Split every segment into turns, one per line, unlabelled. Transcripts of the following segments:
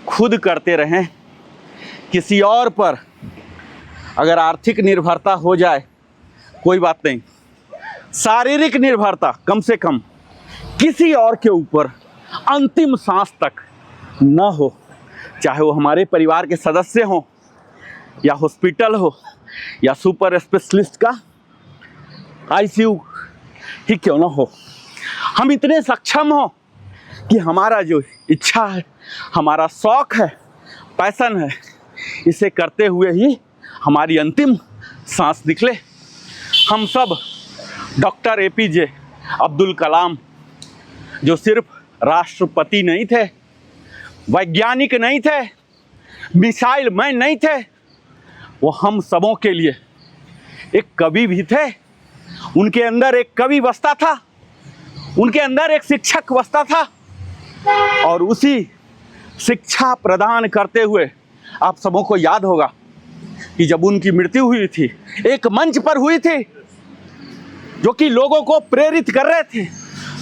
खुद करते रहें। किसी और पर अगर आर्थिक निर्भरता हो जाए कोई बात नहीं, शारीरिक निर्भरता कम से कम किसी और के ऊपर अंतिम सांस तक न हो। चाहे वो हमारे परिवार के सदस्य हों, या हॉस्पिटल हो, या सुपर स्पेशलिस्ट का आईसीयू ही क्यों ना हो, हम इतने सक्षम हो कि हमारा जो इच्छा है, हमारा शौक है, पैशन है, इसे करते हुए ही हमारी अंतिम सांस निकले। हम सब डॉक्टर एपीजे अब्दुल कलाम, जो सिर्फ राष्ट्रपति नहीं थे, वैज्ञानिक नहीं थे, मिसाइल मैन नहीं थे, वो हम सबों के लिए एक कवि भी थे। उनके अंदर एक कवि बसता था, उनके अंदर एक शिक्षक बसता था, और उसी शिक्षा प्रदान करते हुए आप सबों को याद होगा कि जब उनकी मृत्यु हुई थी, एक मंच पर हुई थी, जो कि लोगों को प्रेरित कर रहे थे।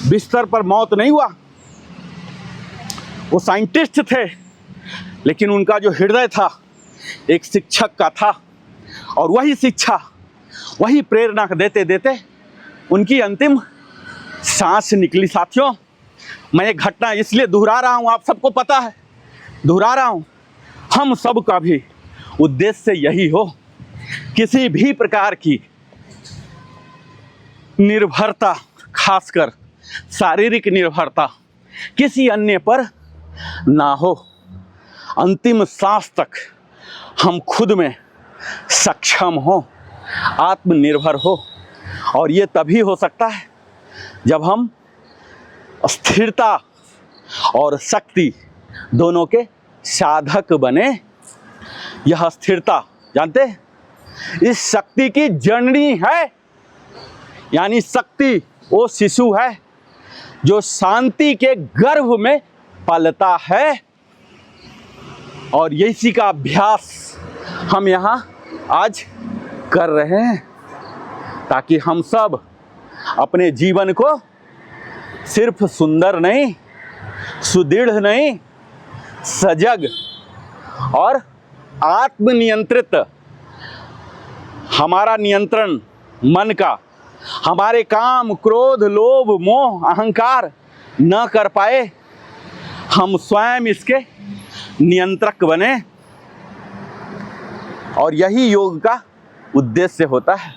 बिस्तर पर मौत नहीं हुआ। वो साइंटिस्ट थे, लेकिन उनका जो हृदय था एक शिक्षक का था, और वही शिक्षा, वही प्रेरणा देते देते उनकी अंतिम सांस निकली। साथियों, मैं एक घटना इसलिए दोहरा रहा हूँ, आप सबको पता है, दोहरा रहा हूँ, हम सब का भी उद्देश्य यही हो, किसी भी प्रकार की निर्भरता, खासकर शारीरिक निर्भरता किसी अन्य पर ना हो। अंतिम सांस तक हम खुद में सक्षम हो, आत्मनिर्भर हो, और ये तभी हो सकता है जब हम स्थिरता और शक्ति दोनों के साधक बने। यह स्थिरता, जानते हैं, इस शक्ति की जननी है। यानी शक्ति वो शिशु है जो शांति के गर्भ में पलता है, और इसी का अभ्यास हम यहाँ आज कर रहे हैं, ताकि हम सब अपने जीवन को सिर्फ सुंदर नहीं, सुदृढ़ नहीं, सजग और आत्मनियंत्रित, हमारा नियंत्रण मन का, हमारे काम, क्रोध, लोभ, मोह, अहंकार न कर पाए, हम स्वयं इसके नियंत्रक बने। और यही योग का उद्देश्य होता है।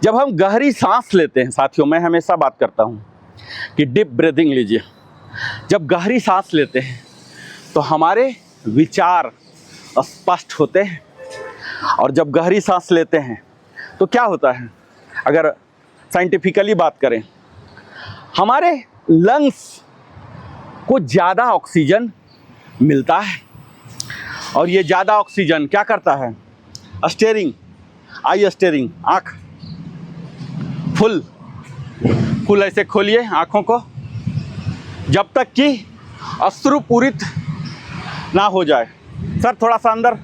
जब हम गहरी सांस लेते हैं, साथियों, मैं हमेशा बात करता हूँ कि डीप ब्रीदिंग लीजिए। जब गहरी सांस लेते हैं तो हमारे विचार स्पष्ट होते हैं, और जब गहरी सांस लेते हैं तो क्या होता है, अगर साइंटिफिकली बात करें, हमारे लंग्स को ज़्यादा ऑक्सीजन मिलता है, और ये ज़्यादा ऑक्सीजन क्या करता है, स्टीयरिंग, आई स्टीयरिंग, आँख फुल ऐसे खोलिए आँखों को, जब तक कि अश्रुपूरित ना हो जाए। सर थोड़ा सा अंदर,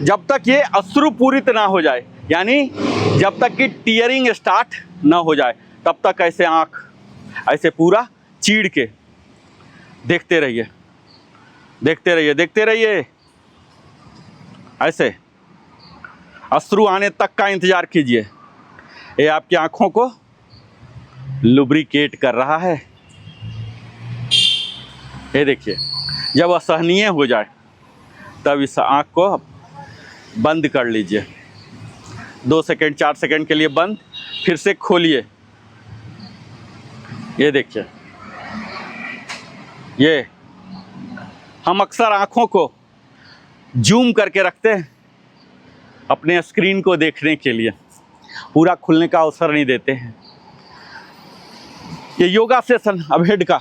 जब तक ये अश्रुपूरित ना हो जाए, यानी जब तक कि टीयरिंग स्टार्ट ना हो जाए, तब तक ऐसे आँख ऐसे पूरा चीड़ के देखते रहिए, देखते रहिए, देखते रहिए। ऐसे अश्रु आने तक का इंतज़ार कीजिए। ये आपकी आँखों को लुब्रिकेट कर रहा है। ये देखिए, जब असहनीय हो जाए तब इस आँख को बंद कर लीजिए। 2 सेकंड 4 सेकंड के लिए बंद, फिर से खोलिए। ये देखिए, ये हम अक्सर आँखों को जूम करके रखते हैं अपने स्क्रीन को देखने के लिए, पूरा खुलने का अवसर नहीं देते हैं। ये योगा सेशन अभेड का,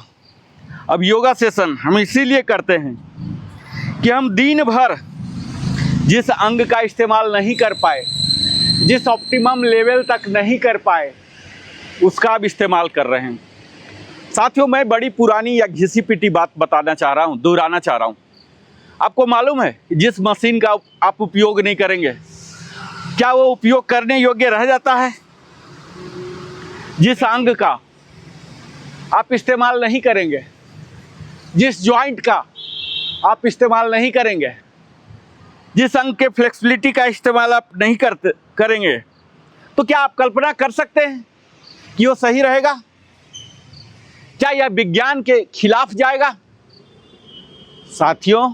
अब योगा सेशन हम इसीलिए करते हैं कि हम दिन भर जिस अंग का इस्तेमाल नहीं कर पाए, जिस ऑप्टिमम लेवल तक नहीं कर पाए, उसका अब इस्तेमाल कर रहे हैं। साथियों, मैं बड़ी पुरानी या घिसी पिटी बात बताना चाह रहा हूँ, दोहराना चाह रहा हूँ। आपको मालूम है जिस मशीन का आप उपयोग नहीं करेंगे, क्या वो उपयोग करने योग्य रह जाता है? जिस अंग का आप इस्तेमाल नहीं करेंगे जिस जॉइंट का आप इस्तेमाल नहीं करेंगे, जिस अंग के फ्लेक्सिबिलिटी का इस्तेमाल आप नहीं करेंगे, तो क्या आप कल्पना कर सकते हैं कि वो सही रहेगा? क्या यह विज्ञान के खिलाफ जाएगा? साथियों,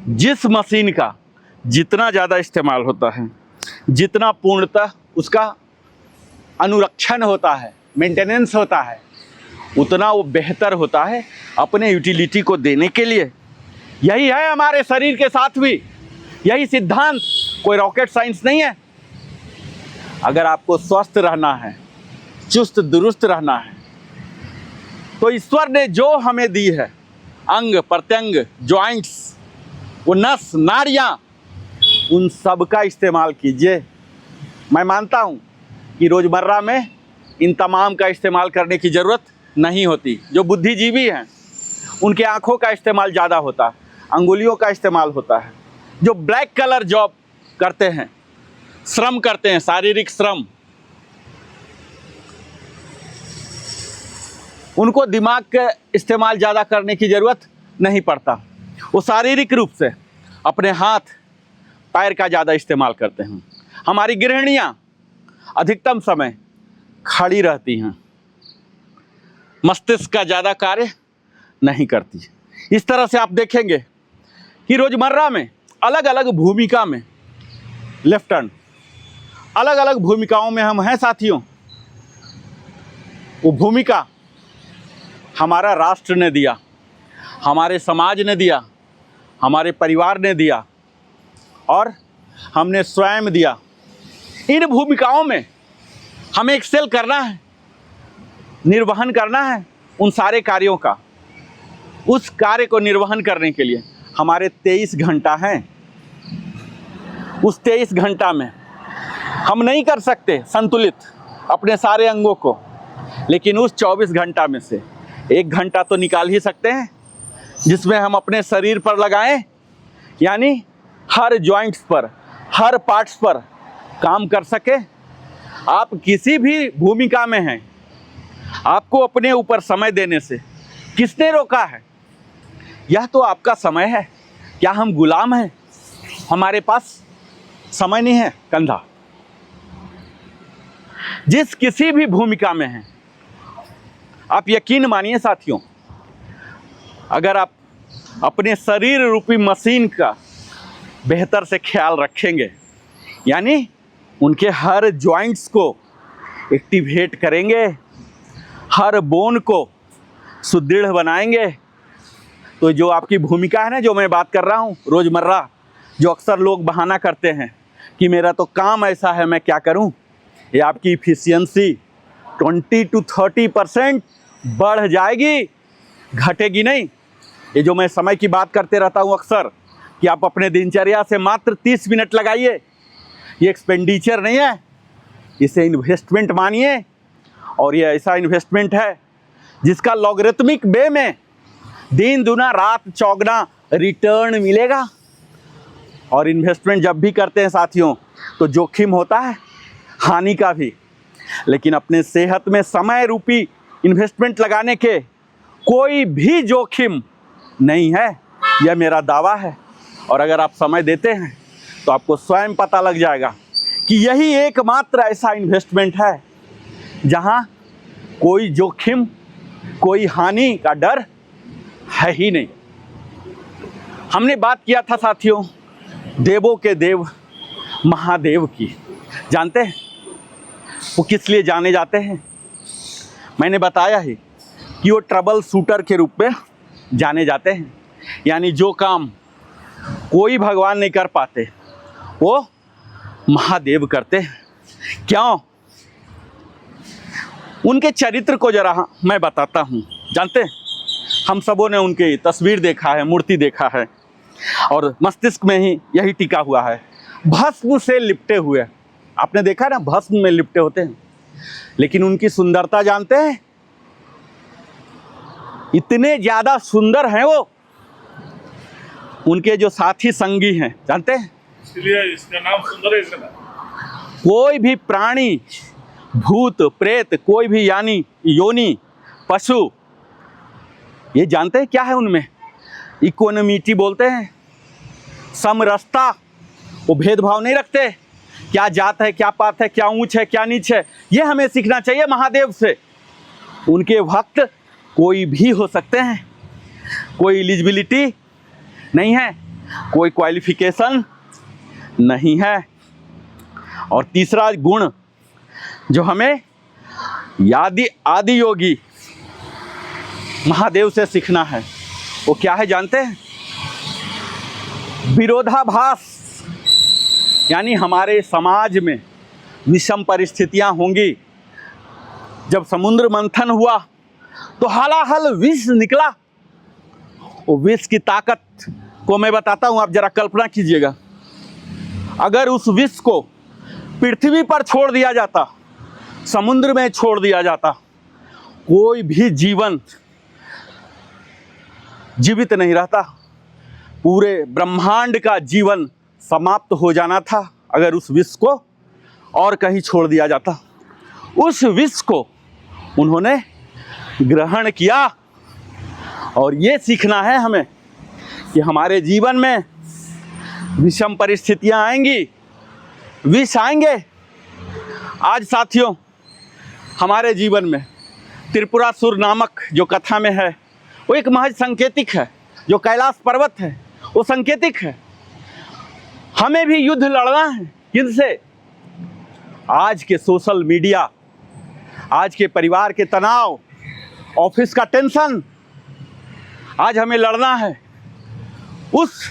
जिस मशीन का जितना ज़्यादा इस्तेमाल होता है, जितना पूर्णतः उसका अनुरक्षण होता है, मेंटेनेंस होता है, उतना वो बेहतर होता है अपने यूटिलिटी को देने के लिए। यही है हमारे शरीर के साथ भी, यही सिद्धांत, कोई रॉकेट साइंस नहीं है। अगर आपको स्वस्थ रहना है, चुस्त दुरुस्त रहना है, तो ईश्वर ने जो हमें दी है, अंग प्रत्यंग, जॉइंट्स, वो नस नाड़ियाँ, उन सब का इस्तेमाल कीजिए। मैं मानता हूँ कि रोज़मर्रा में इन तमाम का इस्तेमाल करने की ज़रूरत नहीं होती। जो बुद्धिजीवी हैं उनके आँखों का इस्तेमाल ज़्यादा होता है, अंगुलियों का इस्तेमाल होता है। जो ब्लैक कलर जॉब करते हैं, श्रम करते हैं, शारीरिक श्रम, उनको दिमाग का इस्तेमाल ज़्यादा करने की ज़रूरत नहीं पड़ता। वो शारीरिक रूप से अपने हाथ पैर का ज़्यादा इस्तेमाल करते हैं। हमारी गृहिणियाँ अधिकतम समय खड़ी रहती हैं, मस्तिष्क का ज़्यादा कार्य नहीं करती। इस तरह से आप देखेंगे कि रोज़मर्रा में अलग अलग भूमिका में, लेफ्ट हैंड, अलग अलग भूमिकाओं में हम हैं साथियों। वो भूमिका हमारा राष्ट्र ने दिया, हमारे समाज ने दिया, हमारे परिवार ने दिया और हमने स्वयं दिया। इन भूमिकाओं में हमें एक्सेल करना है, निर्वहन करना है उन सारे कार्यों का। उस कार्य को निर्वहन करने के लिए हमारे 23 घंटा हैं। उस 23 घंटा में हम नहीं कर सकते संतुलित अपने सारे अंगों को, लेकिन उस 24 घंटा में से 1 घंटा तो निकाल ही सकते हैं जिसमें हम अपने शरीर पर लगाएं, यानी हर जॉइंट्स पर, हर पार्ट्स पर काम कर सके। आप किसी भी भूमिका में हैं, आपको अपने ऊपर समय देने से किसने रोका है? यह तो आपका समय है। क्या हम गुलाम हैं? हमारे पास समय नहीं है कंधा। जिस किसी भी भूमिका में हैं, आप यकीन मानिए साथियों, अगर आप अपने शरीर रूपी मशीन का बेहतर से ख्याल रखेंगे, यानी उनके हर जॉइंट्स को एक्टिवेट करेंगे, हर बोन को सुदृढ़ बनाएंगे, तो जो आपकी भूमिका है ना, जो मैं बात कर रहा हूँ रोज़मर्रा, जो अक्सर लोग बहाना करते हैं कि मेरा तो काम ऐसा है, मैं क्या करूँ, ये आपकी इफ़िशियंसी 20 to 30% बढ़ जाएगी, घटेगी नहीं। ये जो मैं समय की बात करते रहता हूँ अक्सर कि आप अपने दिनचर्या से मात्र 30 मिनट लगाइए, ये एक्सपेंडिचर नहीं है, इसे इन्वेस्टमेंट मानिए। और ये ऐसा इन्वेस्टमेंट है जिसका लॉगरिथमिक वे में दिन दुना रात चौगुना रिटर्न मिलेगा। और इन्वेस्टमेंट जब भी करते हैं साथियों, तो जोखिम होता है, हानि का भी, लेकिन अपने सेहत में समय रूपी इन्वेस्टमेंट लगाने के कोई भी जोखिम नहीं है, यह मेरा दावा है। और अगर आप समय देते हैं तो आपको स्वयं पता लग जाएगा कि यही एकमात्र ऐसा इन्वेस्टमेंट है जहां कोई जोखिम, कोई हानि का डर है ही नहीं। हमने बात किया था साथियों देवों के देव महादेव की। जानते हैं वो किस लिए जाने जाते हैं? मैंने बताया ही कि वो ट्रबल शूटर के रूप में जाने जाते हैं, यानी जो काम कोई भगवान नहीं कर पाते वो महादेव करते हैं। क्यों? उनके चरित्र को जरा मैं बताता हूँ। जानते हैं, हम सबों ने उनकी तस्वीर देखा है, मूर्ति देखा है, और मस्तिष्क में ही यही टिका हुआ है, भस्म से लिपटे हुए। आपने देखा ना, भस्म में लिपटे होते हैं। लेकिन उनकी सुंदरता जानते हैं, इतने ज़्यादा सुंदर हैं वो, उनके जो साथी संगी हैं, जानते हैं,
इसलिए इसका नाम सुंदर है। इसका
कोई भी प्राणी, भूत प्रेत, कोई भी यानी योनि, पशु, ये जानते हैं क्या है उनमें? इकोनॉमिटी बोलते हैं, समरसता। वो भेदभाव नहीं रखते, क्या जात है, क्या पात है, क्या ऊंच है, क्या नीच है। ये हमें सीखना चाहिए महादेव से। उनके भक्त कोई भी हो सकते हैं, कोई एलिजिबिलिटी नहीं है, कोई क्वालिफिकेशन नहीं है। और तीसरा गुण जो हमें आदि योगी महादेव से सीखना है, वो क्या है जानते हैं? विरोधाभास। यानी हमारे समाज में विषम परिस्थितियां होंगी। जब समुद्र मंथन हुआ तो हलाहल विष निकला। वो विष की ताकत को मैं बताता हूं, आप जरा कल्पना कीजिएगा। अगर उस विष को पृथ्वी पर छोड़ दिया जाता, समुद्र में छोड़ दिया जाता, कोई भी जीवन जीवित नहीं रहता। पूरे ब्रह्मांड का जीवन समाप्त हो जाना था अगर उस विष को और कहीं छोड़ दिया जाता। उस विष को उन्होंने ग्रहण किया। और ये सीखना है हमें कि हमारे जीवन में विषम परिस्थितियां आएंगी, विष आएंगे। आज साथियों, हमारे जीवन में त्रिपुरासुर नामक जो कथा में है, वो एक महज सांकेतिक है। जो कैलाश पर्वत है वो सांकेतिक है। हमें भी युद्ध लड़ना है। किनसे? आज के सोशल मीडिया, आज के परिवार के तनाव, ऑफिस का टेंशन। आज हमें लड़ना है उस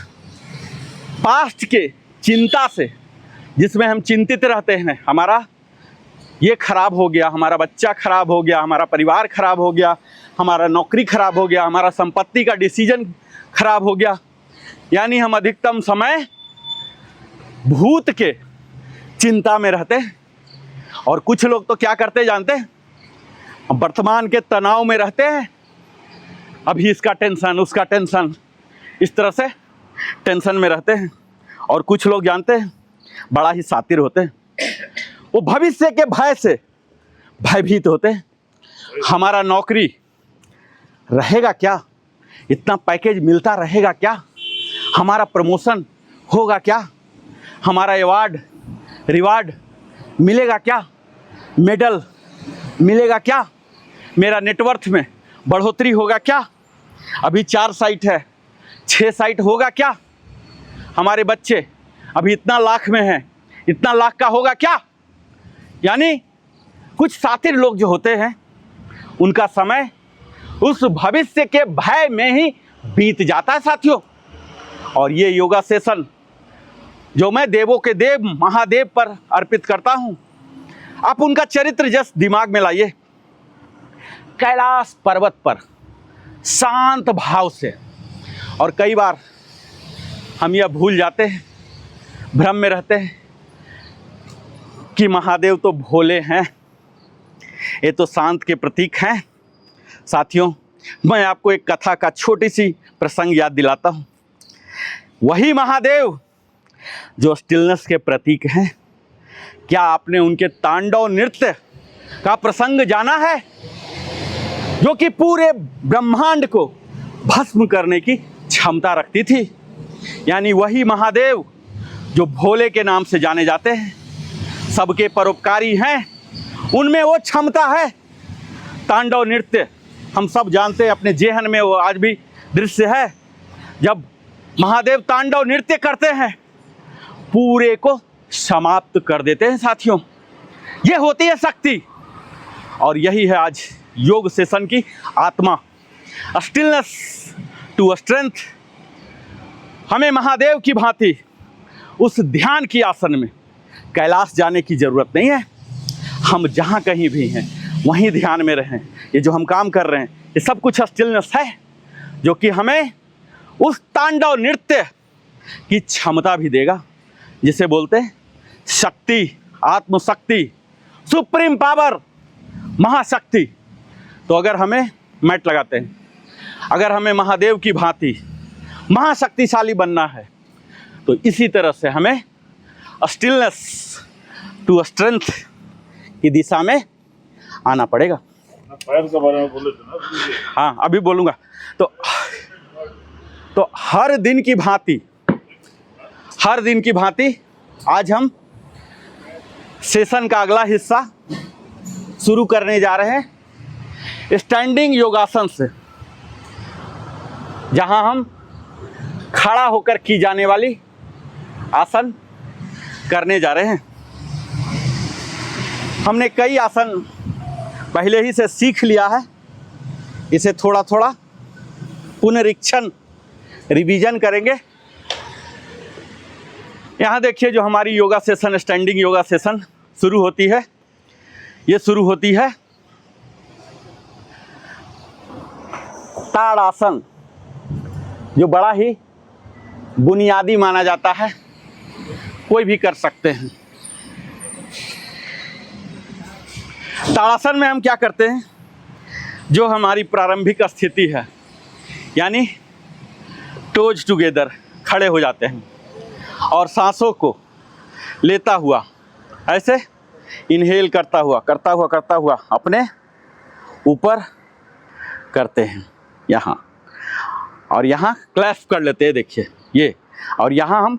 पास्ट के चिंता से जिसमें हम चिंतित रहते हैं। हमारा ये खराब हो गया, हमारा बच्चा खराब हो गया, हमारा परिवार खराब हो गया, हमारा नौकरी खराब हो गया, हमारा संपत्ति का डिसीजन खराब हो गया। यानी हम अधिकतम समय भूत के चिंता में रहते हैं। और कुछ लोग तो क्या करते जानते हैं? वर्तमान के तनाव में रहते हैं। अभी इसका टेंशन, उसका टेंशन, इस तरह से टेंशन में रहते हैं। और कुछ लोग जानते हैं, बड़ा ही शातिर होते हैं। वो भविष्य के भय से भयभीत होते हैं। हमारा नौकरी रहेगा क्या? इतना पैकेज मिलता रहेगा क्या? हमारा प्रमोशन होगा क्या? हमारा अवार्ड रिवार्ड मिलेगा क्या? मेडल मिलेगा क्या? मेरा नेटवर्थ में बढ़ोतरी होगा क्या? अभी 4 साइट है, 6 साइट होगा क्या? हमारे बच्चे अभी इतना लाख में हैं, इतना लाख का होगा क्या? यानी कुछ शातिर लोग जो होते हैं, उनका समय उस भविष्य के भय में ही बीत जाता है साथियों। और ये योगा सेशन जो मैं देवों के देव महादेव पर अर्पित करता हूं, आप उनका चरित्र जस्ट दिमाग में लाइए। कैलाश पर्वत पर शांत भाव से। और कई बार हम यह भूल जाते हैं, भ्रम में रहते हैं कि महादेव तो भोले हैं, ये तो शांत के प्रतीक हैं। साथियों, मैं आपको एक कथा का छोटी सी प्रसंग याद दिलाता हूँ। वही महादेव जो स्टिलनेस के प्रतीक हैं, क्या आपने उनके तांडव नृत्य का प्रसंग जाना है? जो कि पूरे ब्रह्मांड को भस्म करने की क्षमता रखती थी। यानी वही महादेव जो भोले के नाम से जाने जाते हैं, सबके परोपकारी हैं, उनमें वो क्षमता है। तांडव नृत्य हम सब जानते हैं, अपने जेहन में वो आज भी दृश्य है। जब महादेव तांडव नृत्य करते हैं, पूरे को समाप्त कर देते हैं साथियों। ये होती है शक्ति। और यही है आज योग सेशन की आत्मा, स्टिलनेस टू स्ट्रेंथ। हमें महादेव की भांति उस ध्यान की आसन में कैलाश जाने की ज़रूरत नहीं है। हम जहाँ कहीं भी हैं वहीं ध्यान में रहें। ये जो हम काम कर रहे हैं, ये सब कुछ स्टिलनेस है, जो कि हमें उस तांडव नृत्य की क्षमता भी देगा, जिसे बोलते हैं शक्ति, आत्मशक्ति, सुप्रीम पावर, महाशक्ति। तो अगर हमें मैट लगाते हैं, अगर हमें महादेव की भांति महाशक्तिशाली बनना है, तो इसी तरह से हमें स्टिलनेस टू स्ट्रेंथ की दिशा में आना पड़ेगा।
फायर के बारे में बोले थे ना, बोलिए।
हाँ अभी बोलूँगा। तो हर दिन की भांति आज हम सेशन का अगला हिस्सा शुरू करने जा रहे हैं स्टैंडिंग योगासन से, जहां हम खड़ा होकर की जाने वाली आसन करने जा रहे हैं। हमने कई आसन पहले ही से सीख लिया है, इसे थोड़ा थोड़ा पुनरीक्षण रिवीजन करेंगे। यहाँ देखिए जो हमारी yoga session, standing yoga session शुरू होती है, ये शुरू होती है ताड़ासन, जो बड़ा ही बुनियादी माना जाता है, कोई भी कर सकते हैं। ताड़ासन में हम क्या करते हैं, जो हमारी प्रारंभिक स्थिति है, यानी टोज टुगेदर खड़े हो जाते हैं और सांसों को लेता हुआ ऐसे इनहेल करता हुआ अपने ऊपर करते हैं यहाँ, और यहाँ क्लैस्प कर लेते हैं, देखिए ये, और यहाँ हम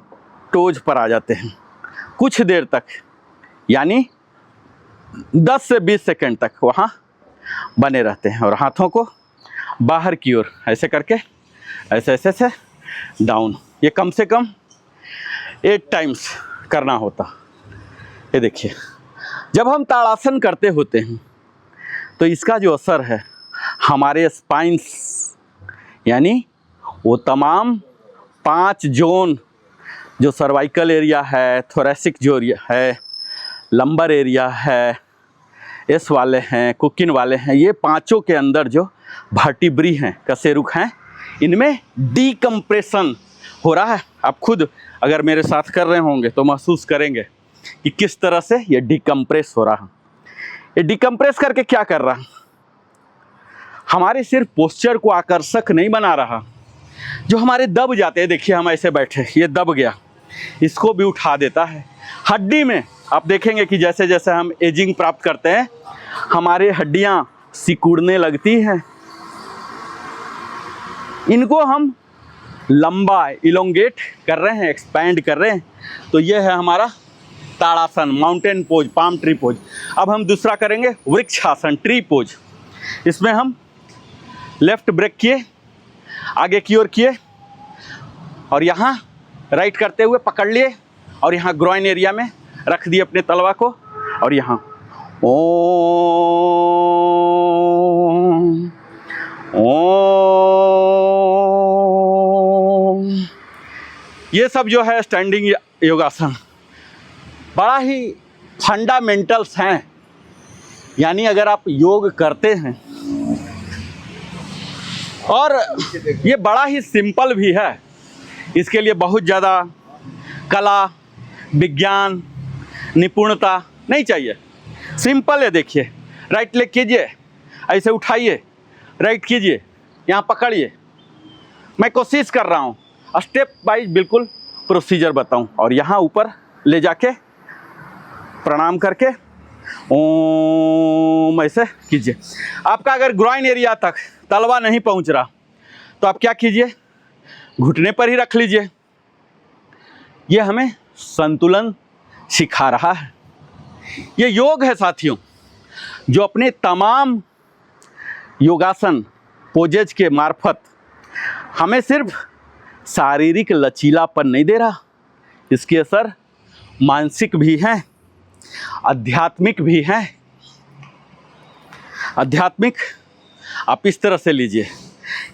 टोज पर आ जाते हैं कुछ देर तक, यानी 10 से 20 सेकंड तक वहाँ बने रहते हैं, और हाथों को बाहर की ओर ऐसे करके ऐसे डाउन, ये कम से कम 8 टाइम्स करना होता। ये देखिए जब हम ताड़ासन करते होते हैं तो इसका जो असर है हमारे स्पाइंस, यानी वो तमाम 5 जोन जो सर्वाइकल एरिया है, थोरेसिक जो है, लंबर एरिया है, एस वाले हैं, कुकिन वाले हैं, ये पांचों के अंदर जो वर्टिब्री हैं, कशेरुक हैं, इनमें डीकम्प्रेशन हो रहा है। आप खुद अगर मेरे साथ कर रहे होंगे तो महसूस करेंगे कि किस तरह से ये डीकम्प्रेस हो रहा है। ये डीकम्प्रेस करके क्या कर रहा है, हमारे सिर्फ पोस्चर को आकर्षक नहीं बना रहा, जो हमारे दब जाते हैं, देखिए हम ऐसे बैठे, ये दब गया, इसको भी उठा देता है। हड्डी में आप देखेंगे कि जैसे जैसे हम एजिंग प्राप्त करते हैं हमारे हड्डियां सिकुड़ने लगती हैं, इनको हम लंबा इलोंगेट कर रहे हैं, एक्सपैंड कर रहे हैं। तो ये है हमारा Tadasana, mountain pose, palm tree pose. अब हम दूसरा करेंगे वृक्षासन, ट्री पोज। इसमें हम लेफ्ट ब्रेक किए, आगे की ओर किए, और यहाँ राइट करते हुए पकड़ लिए, और यहाँ ग्रॉइन एरिया में रख दिए अपने तलवा को, और यहाँ ओम ओम, ये सब जो है स्टैंडिंग योगासन बड़ा ही फंडामेंटल्स हैं। यानी अगर आप योग करते हैं, और ये बड़ा ही सिंपल भी है, इसके लिए बहुत ज़्यादा कला, विज्ञान, निपुणता नहीं चाहिए, सिंपल है। देखिए राइट लेग कीजिए, ऐसे उठाइए, राइट कीजिए, यहाँ पकड़िए। मैं कोशिश कर रहा हूँ स्टेप वाइज बिल्कुल प्रोसीजर बताऊँ, और यहाँ ऊपर ले जाके प्रणाम करके ओम ऐसे कीजिए। आपका अगर ग्रॉइन एरिया तक तलवा नहीं पहुँच रहा तो आप क्या कीजिए, घुटने पर ही रख लीजिए। ये हमें संतुलन सिखा रहा है। ये योग है साथियों, जो अपने तमाम योगासन पोजेज के मार्फत हमें सिर्फ शारीरिक लचीलापन नहीं दे रहा, इसके असर मानसिक भी हैं, आध्यात्मिक भी हैं। आध्यात्मिक आप इस तरह से लीजिए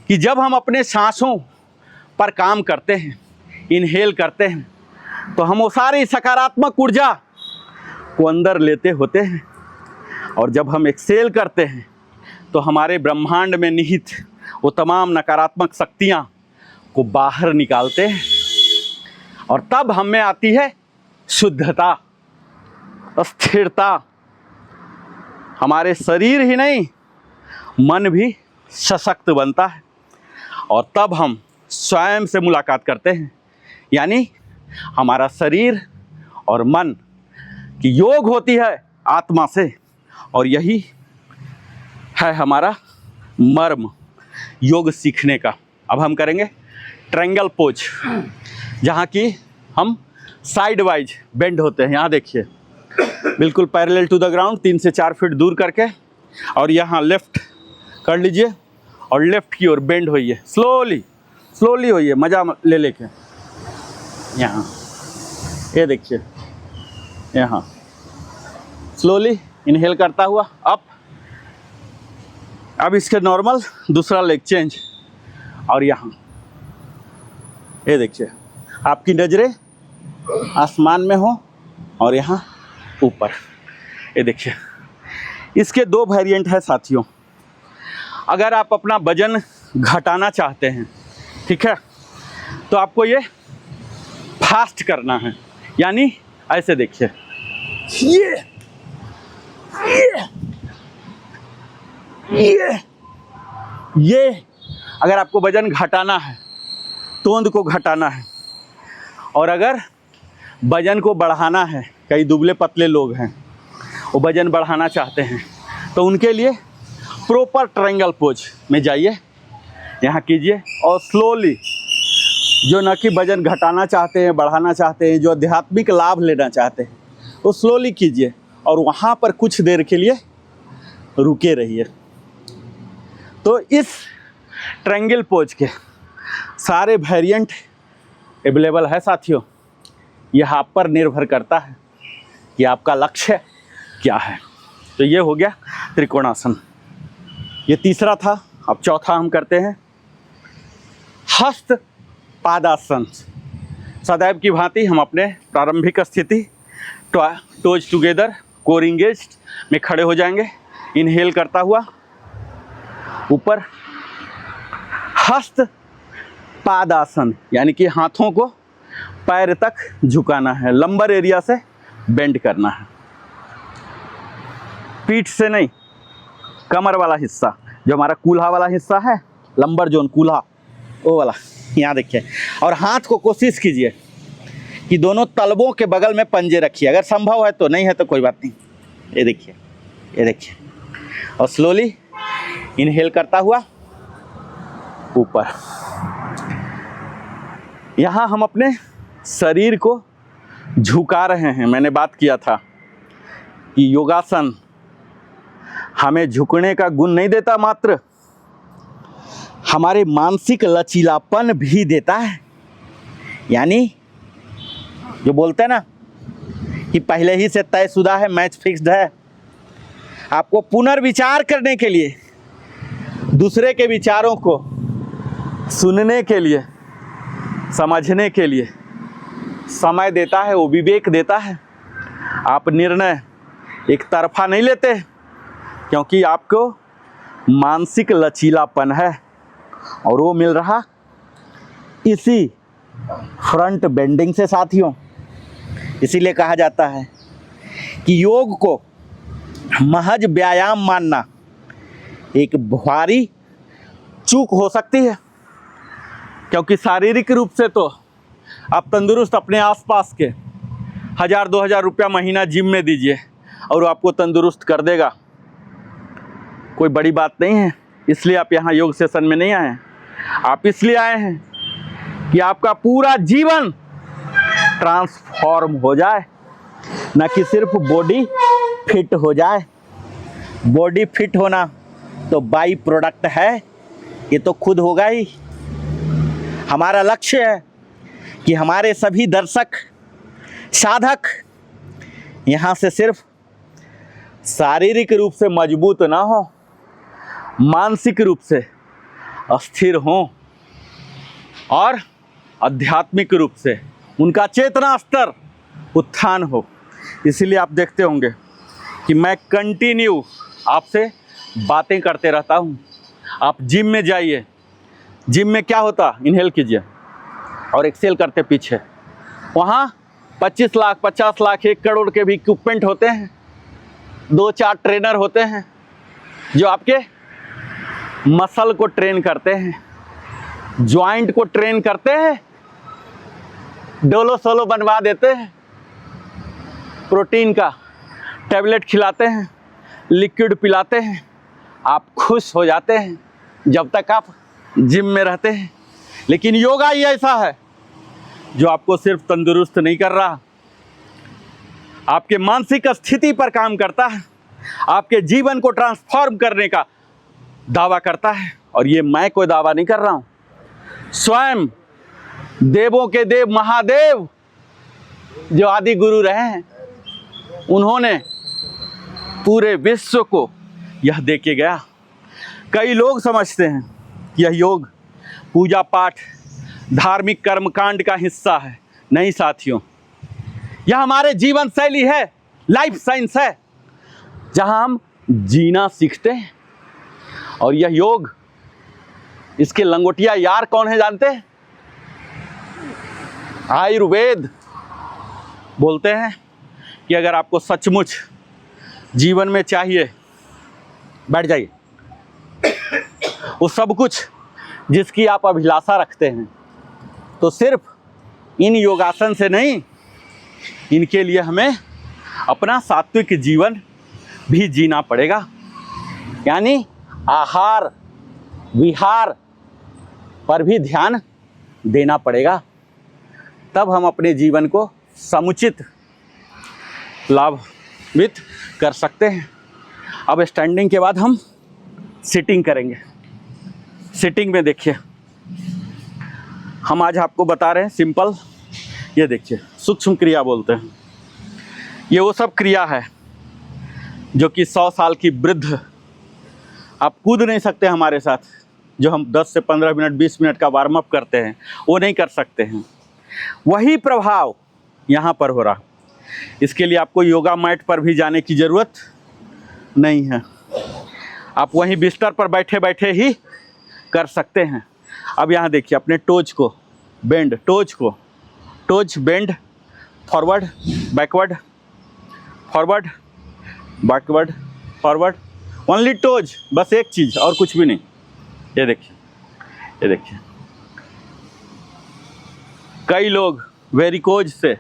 कि जब हम अपने सांसों पर काम करते हैं, इनहेल करते हैं, तो हम वो सारी सकारात्मक ऊर्जा को अंदर लेते होते हैं, और जब हम एक्सेल करते हैं तो हमारे ब्रह्मांड में निहित वो तमाम नकारात्मक शक्तियाँ को बाहर निकालते हैं, और तब हम में आती है शुद्धता, स्थिरता। हमारे शरीर ही नहीं, मन भी सशक्त बनता है, और तब हम स्वयं से मुलाकात करते हैं, यानी हमारा शरीर और मन की योग होती है आत्मा से, और यही है हमारा मर्म योग सीखने का। अब हम करेंगे ट्रायंगल पोज, जहाँ की हम साइड वाइज बेंड होते हैं। यहाँ देखिए, बिल्कुल पैरेलल टू द ग्राउंड, 3 से 4 फीट दूर करके, और यहाँ लेफ्ट कर लीजिए और लेफ्ट की ओर बेंड होइए, स्लोली स्लोली होइए, मज़ा ले लेके। यहाँ ये देखिए, यहाँ स्लोली इनहेल करता हुआ अप। अब इसके नॉर्मल दूसरा लेग चेंज, और यहाँ ये देखिए, आपकी नज़रें आसमान में हो और यहाँ ऊपर। ये देखिए, इसके 2 वेरिएंट है साथियों। अगर आप अपना वजन घटाना चाहते हैं, ठीक है, तो आपको ये फास्ट करना है, यानी ऐसे देखिए, ये अगर आपको वजन घटाना है, तोंद को घटाना है, और अगर वजन को बढ़ाना है, कई दुबले पतले लोग हैं वो वजन बढ़ाना चाहते हैं, तो उनके लिए प्रॉपर ट्रायंगल पोज में जाइए, यहाँ कीजिए, और स्लोली, जो न कि वजन घटाना चाहते हैं, बढ़ाना चाहते हैं, जो आध्यात्मिक लाभ लेना चाहते हैं, वो स्लोली कीजिए, और वहाँ पर कुछ देर के लिए रुके रहिए। तो इस ट्रायंगल पोज के सारे वेरिएंट अवेलेबल है साथियों। यह आप पर निर्भर करता है कि आपका लक्ष्य क्या है। तो ये हो गया त्रिकोणासन, ये तीसरा था। अब चौथा हम करते हैं हस्त पादासन। सदैव की भांति हम अपने प्रारंभिक स्थिति टोज टुगेदर कोर इंगेज्ड में खड़े हो जाएंगे। इनहेल करता हुआ ऊपर, हस्त पादासन, यानी कि हाथों को पैर तक झुकाना है, लंबर एरिया से बेंड करना है, पीठ से नहीं, कमर वाला हिस्सा, जो हमारा कूल्हा वाला हिस्सा है, लंबर जोन कूल्हा, वो वाला, यहाँ देखिए। और हाथ को कोशिश कीजिए कि दोनों तलबों के बगल में पंजे रखिए, अगर संभव है तो, नहीं है तो कोई बात नहीं। ये देखिए, ये देखिए, और स्लोली इनहेल करता हुआ ऊपर। यहाँ हम अपने शरीर को झुका रहे हैं। मैंने बात किया था कि योगासन हमें झुकने का गुण नहीं देता, मात्र हमारे मानसिक लचीलापन भी देता है। यानी जो बोलते हैं ना कि पहले ही से तयशुदा है, मैच फिक्स्ड है, आपको पुनर्विचार करने के लिए, दूसरे के विचारों को सुनने के लिए, समझने के लिए समय देता है, वो विवेक देता है। आप निर्णय एक तरफा नहीं लेते, क्योंकि आपको मानसिक लचीलापन है, और वो मिल रहा इसी फ्रंट बेंडिंग से साथियों। इसीलिए कहा जाता है कि योग को महज व्यायाम मानना एक भारी चूक हो सकती है, क्योंकि शारीरिक रूप से तो आप तंदुरुस्त अपने आसपास के 1000-2000 रुपया महीना जिम में दीजिए और वो आपको तंदुरुस्त कर देगा, कोई बड़ी बात नहीं है। इसलिए आप यहाँ योग सेशन में नहीं आए हैं, आप इसलिए आए हैं कि आपका पूरा जीवन ट्रांसफॉर्म हो जाए, न कि सिर्फ बॉडी फिट हो जाए। बॉडी फिट होना तो बाई प्रोडक्ट है, ये तो खुद होगा ही। हमारा लक्ष्य है कि हमारे सभी दर्शक साधक यहाँ से सिर्फ शारीरिक रूप से मजबूत ना हो, मानसिक रूप से अस्थिर हों, और आध्यात्मिक रूप से उनका चेतना स्तर उत्थान हो। इसीलिए आप देखते होंगे कि मैं कंटिन्यू आपसे बातें करते रहता हूँ। आप जिम में जाइए, जिम में क्या होता, इनहेल कीजिए और एक्सेल करते पीछे, वहाँ 25 लाख 50 लाख 1 करोड़ के भी इक्विपमेंट होते हैं, 2-4 ट्रेनर होते हैं जो आपके मसल को ट्रेन करते हैं, जॉइंट को ट्रेन करते हैं, डोलो सोलो बनवा देते हैं, प्रोटीन का टैबलेट खिलाते हैं, लिक्विड पिलाते हैं, आप खुश हो जाते हैं जब तक आप जिम में रहते हैं, लेकिन योगा ही ऐसा है जो आपको सिर्फ तंदुरुस्त नहीं कर रहा, आपके मानसिक स्थिति पर काम करता है, आपके जीवन को ट्रांसफॉर्म करने का दावा करता है। और ये मैं कोई दावा नहीं कर रहा हूँ, स्वयं देवों के देव महादेव जो आदि गुरु रहे हैं, उन्होंने पूरे विश्व को यह दे के गया। कई लोग समझते हैं कि यह योग पूजा पाठ धार्मिक कर्मकांड का हिस्सा है। नहीं साथियों, यह हमारे जीवन शैली है, लाइफ साइंस है, जहां हम जीना सीखते हैं। और यह योग, इसके लंगोटिया यार कौन है जानते हैं? आयुर्वेद बोलते हैं कि अगर आपको सचमुच जीवन में चाहिए, बैठ जाइए, वो सब कुछ जिसकी आप अभिलाषा रखते हैं, तो सिर्फ इन योगासन से नहीं, इनके लिए हमें अपना सात्विक जीवन भी जीना पड़ेगा। यानी आहार विहार पर भी ध्यान देना पड़ेगा, तब हम अपने जीवन को समुचित लाभान्वित कर सकते हैं। अब स्टैंडिंग के बाद हम सिटिंग करेंगे। सिटिंग में देखिए, हम आज आपको बता रहे हैं सिंपल, ये देखिए सूक्ष्म क्रिया बोलते हैं। ये वो सब क्रिया है जो कि 100 साल की वृद्ध, आप कूद नहीं सकते हमारे साथ, जो हम 10 से 15 मिनट 20 मिनट का वार्म अप करते हैं, वो नहीं कर सकते हैं। वही प्रभाव यहाँ पर हो रहा। इसके लिए आपको योगा मैट पर भी जाने की ज़रूरत नहीं है, आप वहीं बिस्तर पर बैठे बैठे ही कर सकते हैं। अब यहाँ देखिए, अपने टोज को bend, toes bend, forward backward, forward backward, forward, only toes, बस एक चीज़ और कुछ भी नहीं। ये देखिए कई लोग वेरिकोज से,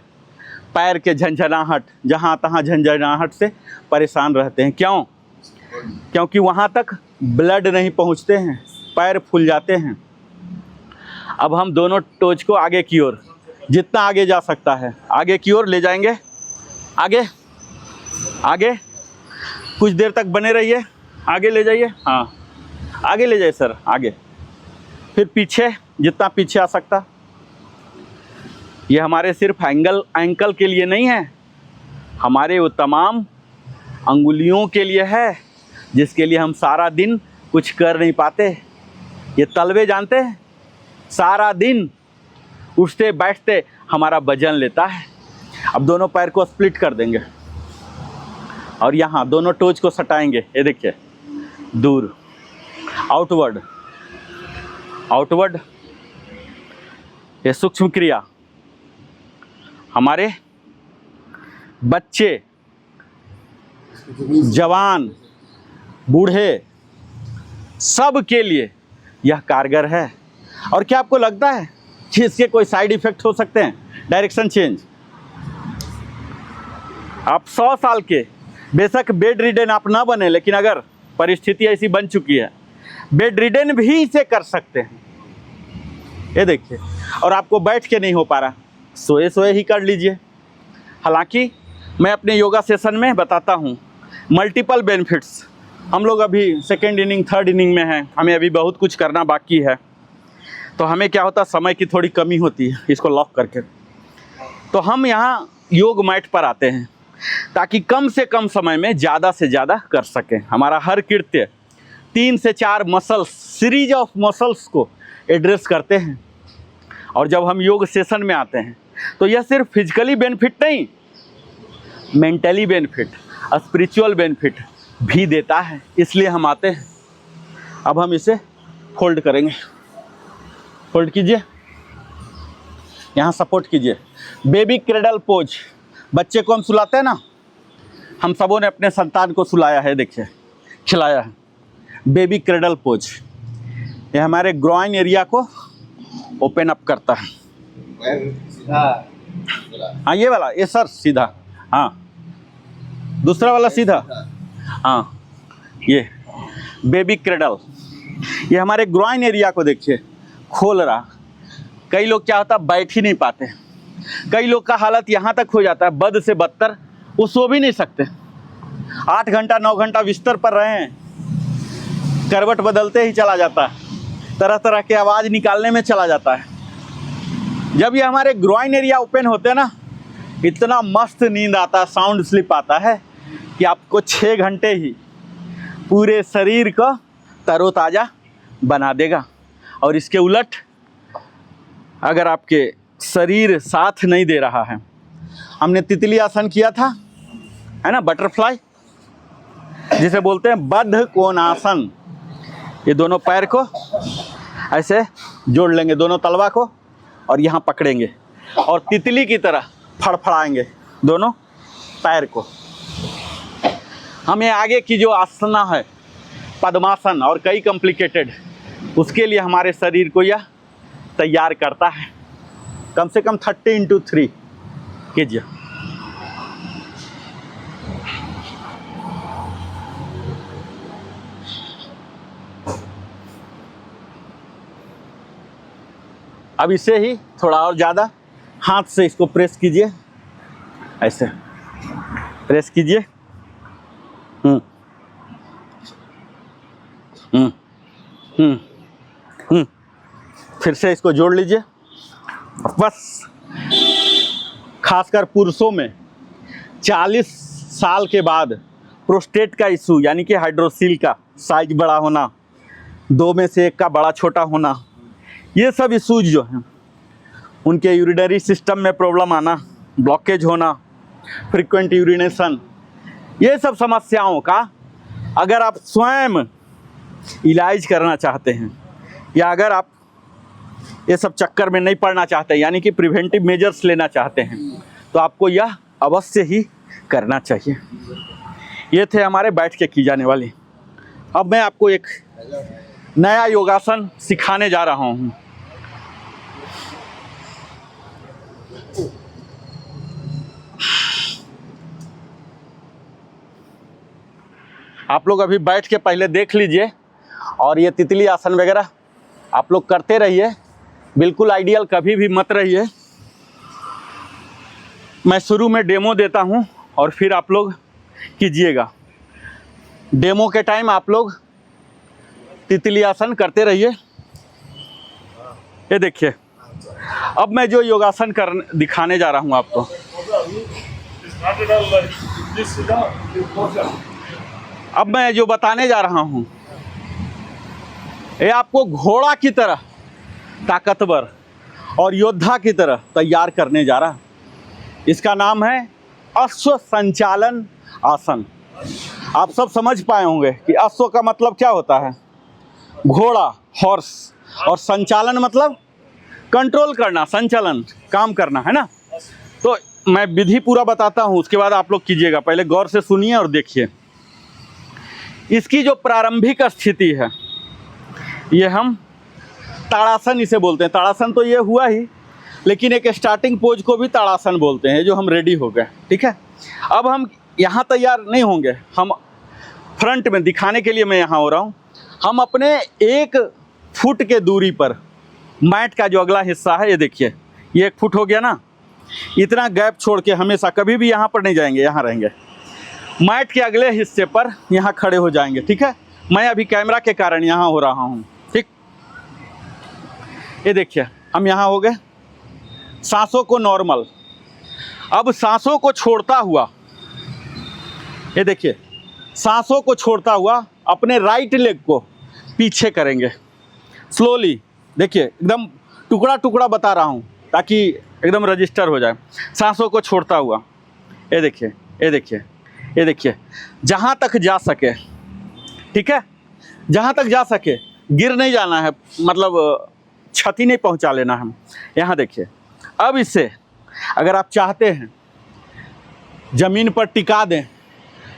पैर के झंझनाहट, जहाँ तहाँ झंझनाहट से परेशान रहते हैं। क्यों? क्योंकि वहाँ तक ब्लड नहीं पहुँचते हैं, पैर फूल जाते हैं। अब हम दोनों टोज को आगे की ओर, जितना आगे जा सकता है आगे की ओर ले जाएंगे। आगे आगे कुछ देर तक बने रहिए, आगे ले जाइए, हाँ आगे ले जाइए सर, आगे। फिर पीछे, जितना पीछे आ सकता। ये हमारे सिर्फ एंकल के लिए नहीं है, हमारे वो तमाम अंगुलियों के लिए है जिसके लिए हम सारा दिन कुछ कर नहीं पाते। ये तलवे जानते हैं, सारा दिन उठते बैठते हमारा वजन लेता है। अब दोनों पैर को स्प्लिट कर देंगे और यहाँ दोनों टोज को सटाएंगे। ये देखिए, दूर, आउटवर्ड आउटवर्ड। ये सूक्ष्म क्रिया हमारे बच्चे, जवान, बूढ़े, सब के लिए यह कारगर है। और क्या आपको लगता है कि इसके कोई साइड इफ़ेक्ट हो सकते हैं? Direction change. आप 100 साल के, बेशक बेड रिडन आप ना बने, लेकिन अगर परिस्थिति ऐसी बन चुकी है, बेड रिडन भी इसे कर सकते हैं। ये देखिए, और आपको बैठ के नहीं हो पा रहा, सोए सोए ही कर लीजिए। हालांकि मैं अपने योगा सेशन में बताता हूँ मल्टीपल बेनिफिट्स। हम लोग अभी सेकेंड इनिंग, थर्ड इनिंग में हैं, हमें अभी बहुत कुछ करना बाकी है। तो हमें क्या होता है, समय की थोड़ी कमी होती है, इसको लॉक करके। तो हम यहाँ योग मैट पर आते हैं ताकि कम से कम समय में ज़्यादा से ज़्यादा कर सकें। हमारा हर कृत्य 3 से 4 मसल्स, सीरीज ऑफ मसल्स को एड्रेस करते हैं। और जब हम योग सेशन में आते हैं तो यह सिर्फ फिजिकली बेनिफिट नहीं, मेंटली बेनिफिट, स्पिरिचुअल बेनिफिट भी देता है, इसलिए हम आते हैं। अब हम इसे फोल्ड करेंगे। फोल्ड कीजिए, यहाँ सपोर्ट कीजिए। बेबी क्रेडल पोज, बच्चे को हम सुलाते हैं ना, हम सबों ने अपने संतान को सुलाया है, देखिए खिलाया है। बेबी क्रेडल पोज, ये हमारे ग्रोइन एरिया को ओपन अप करता है। हाँ ये वाला, ये सर सीधा, हाँ दूसरा वाला सीधा, हाँ ये बेबी क्रेडल। ये हमारे ग्रॉइन एरिया को देखिए खोल रहा। कई लोग क्या होता है बैठ ही नहीं पाते, कई लोग का हालत यहाँ तक हो जाता है बद से बदतर, वो सो भी नहीं सकते। 8 घंटा 9 घंटा बिस्तर पर रहे हैं, करवट बदलते ही चला जाता है, तरह तरह के आवाज़ निकालने में चला जाता है। जब ये हमारे ग्रॉइन एरिया ओपन होते हैं ना, इतना मस्त नींद आता है, साउंड स्लीप आता है कि आपको 6 घंटे ही पूरे शरीर को तरोताज़ा बना देगा। और इसके उलट अगर आपके शरीर साथ नहीं दे रहा है, हमने तितली आसन किया था, है ना, बटरफ्लाई जिसे बोलते हैं बद्ध कोणासन। ये दोनों पैर को ऐसे जोड़ लेंगे, दोनों तलवा को, और यहाँ पकड़ेंगे और तितली की तरह फड़फड़ाएंगे दोनों पैर को। हमें आगे की जो आसना है पद्मासन और कई कॉम्प्लिकेटेड, उसके लिए हमारे शरीर को यह तैयार करता है। कम से कम 30x3 कीजिए। अब इसे ही थोड़ा और ज़्यादा हाथ से इसको प्रेस कीजिए, ऐसे प्रेस कीजिए। फिर से इसको जोड़ लीजिए। बस खासकर पुरुषों में 40 साल के बाद प्रोस्टेट का इशू यानी कि हाइड्रोसील का साइज बड़ा होना, 2 में से 1 का बड़ा छोटा होना, ये सब इशूज जो हैं, उनके यूरिनरी सिस्टम में प्रॉब्लम आना, ब्लॉकेज होना, फ्रीक्वेंट यूरिनेशन, ये सब समस्याओं का अगर आप स्वयं इलाज करना चाहते हैं या अगर आप ये सब चक्कर में नहीं पड़ना चाहते यानी कि प्रिवेंटिव मेजर्स लेना चाहते हैं, तो आपको यह अवश्य ही करना चाहिए। ये थे हमारे बैठ के की जाने वाली। अब मैं आपको एक नया योगासन सिखाने जा रहा हूँ। आप लोग अभी बैठ के पहले देख लीजिए और ये तितली आसन वगैरह आप लोग करते रहिए, बिल्कुल आइडियल कभी भी मत रहिए। मैं शुरू में डेमो देता हूँ और फिर आप लोग कीजिएगा। डेमो के टाइम आप लोग तितली आसन करते रहिए। ये देखिए, अब मैं जो योगासन दिखाने जा रहा हूँ आपको, अब मैं जो बताने जा रहा हूँ ये आपको घोड़ा की तरह ताकतवर और योद्धा की तरह तैयार करने जा रहा है। इसका नाम है अश्व संचालन आसन। आप सब समझ पाए होंगे कि अश्व का मतलब क्या होता है, घोड़ा, हॉर्स, और संचालन मतलब कंट्रोल करना, संचालन, काम करना, है ना। तो मैं विधि पूरा बताता हूँ, उसके बाद आप लोग कीजिएगा। पहले गौर से सुनिए और देखिए। इसकी जो प्रारंभिक स्थिति है ये हम ताड़ासन इसे बोलते हैं। ताड़ासन तो ये हुआ ही, लेकिन एक स्टार्टिंग पोज को भी ताड़ासन बोलते हैं, जो हम रेडी हो गए। ठीक है, अब हम यहाँ तैयार नहीं होंगे, हम फ्रंट में दिखाने के लिए मैं यहाँ हो रहा हूँ। हम अपने 1 फुट के दूरी पर मैट का जो अगला हिस्सा है, ये देखिए, ये 1 फुट हो गया ना, इतना गैप छोड़ के हमेशा कभी भी यहाँ पर नहीं जाएंगे, यहाँ रहेंगे। मैट के अगले हिस्से पर यहाँ खड़े हो जाएंगे। ठीक है, मैं अभी कैमरा के कारण यहाँ हो रहा हूँ। ठीक, ये देखिए हम यहाँ हो गए, सांसों को नॉर्मल। अब सांसों को छोड़ता हुआ, ये देखिए, सांसों को छोड़ता हुआ अपने राइट लेग को पीछे करेंगे स्लोली। देखिए एकदम टुकड़ा टुकड़ा बता रहा हूँ ताकि एकदम रजिस्टर हो जाए। सांसों को छोड़ता हुआ, ये देखिए, ये देखिए, ये देखिए, जहाँ तक जा सके। ठीक है, जहाँ तक जा सके, गिर नहीं जाना है, मतलब क्षति नहीं पहुँचा लेना है। यहाँ देखिए, अब इसे अगर आप चाहते हैं ज़मीन पर टिका दें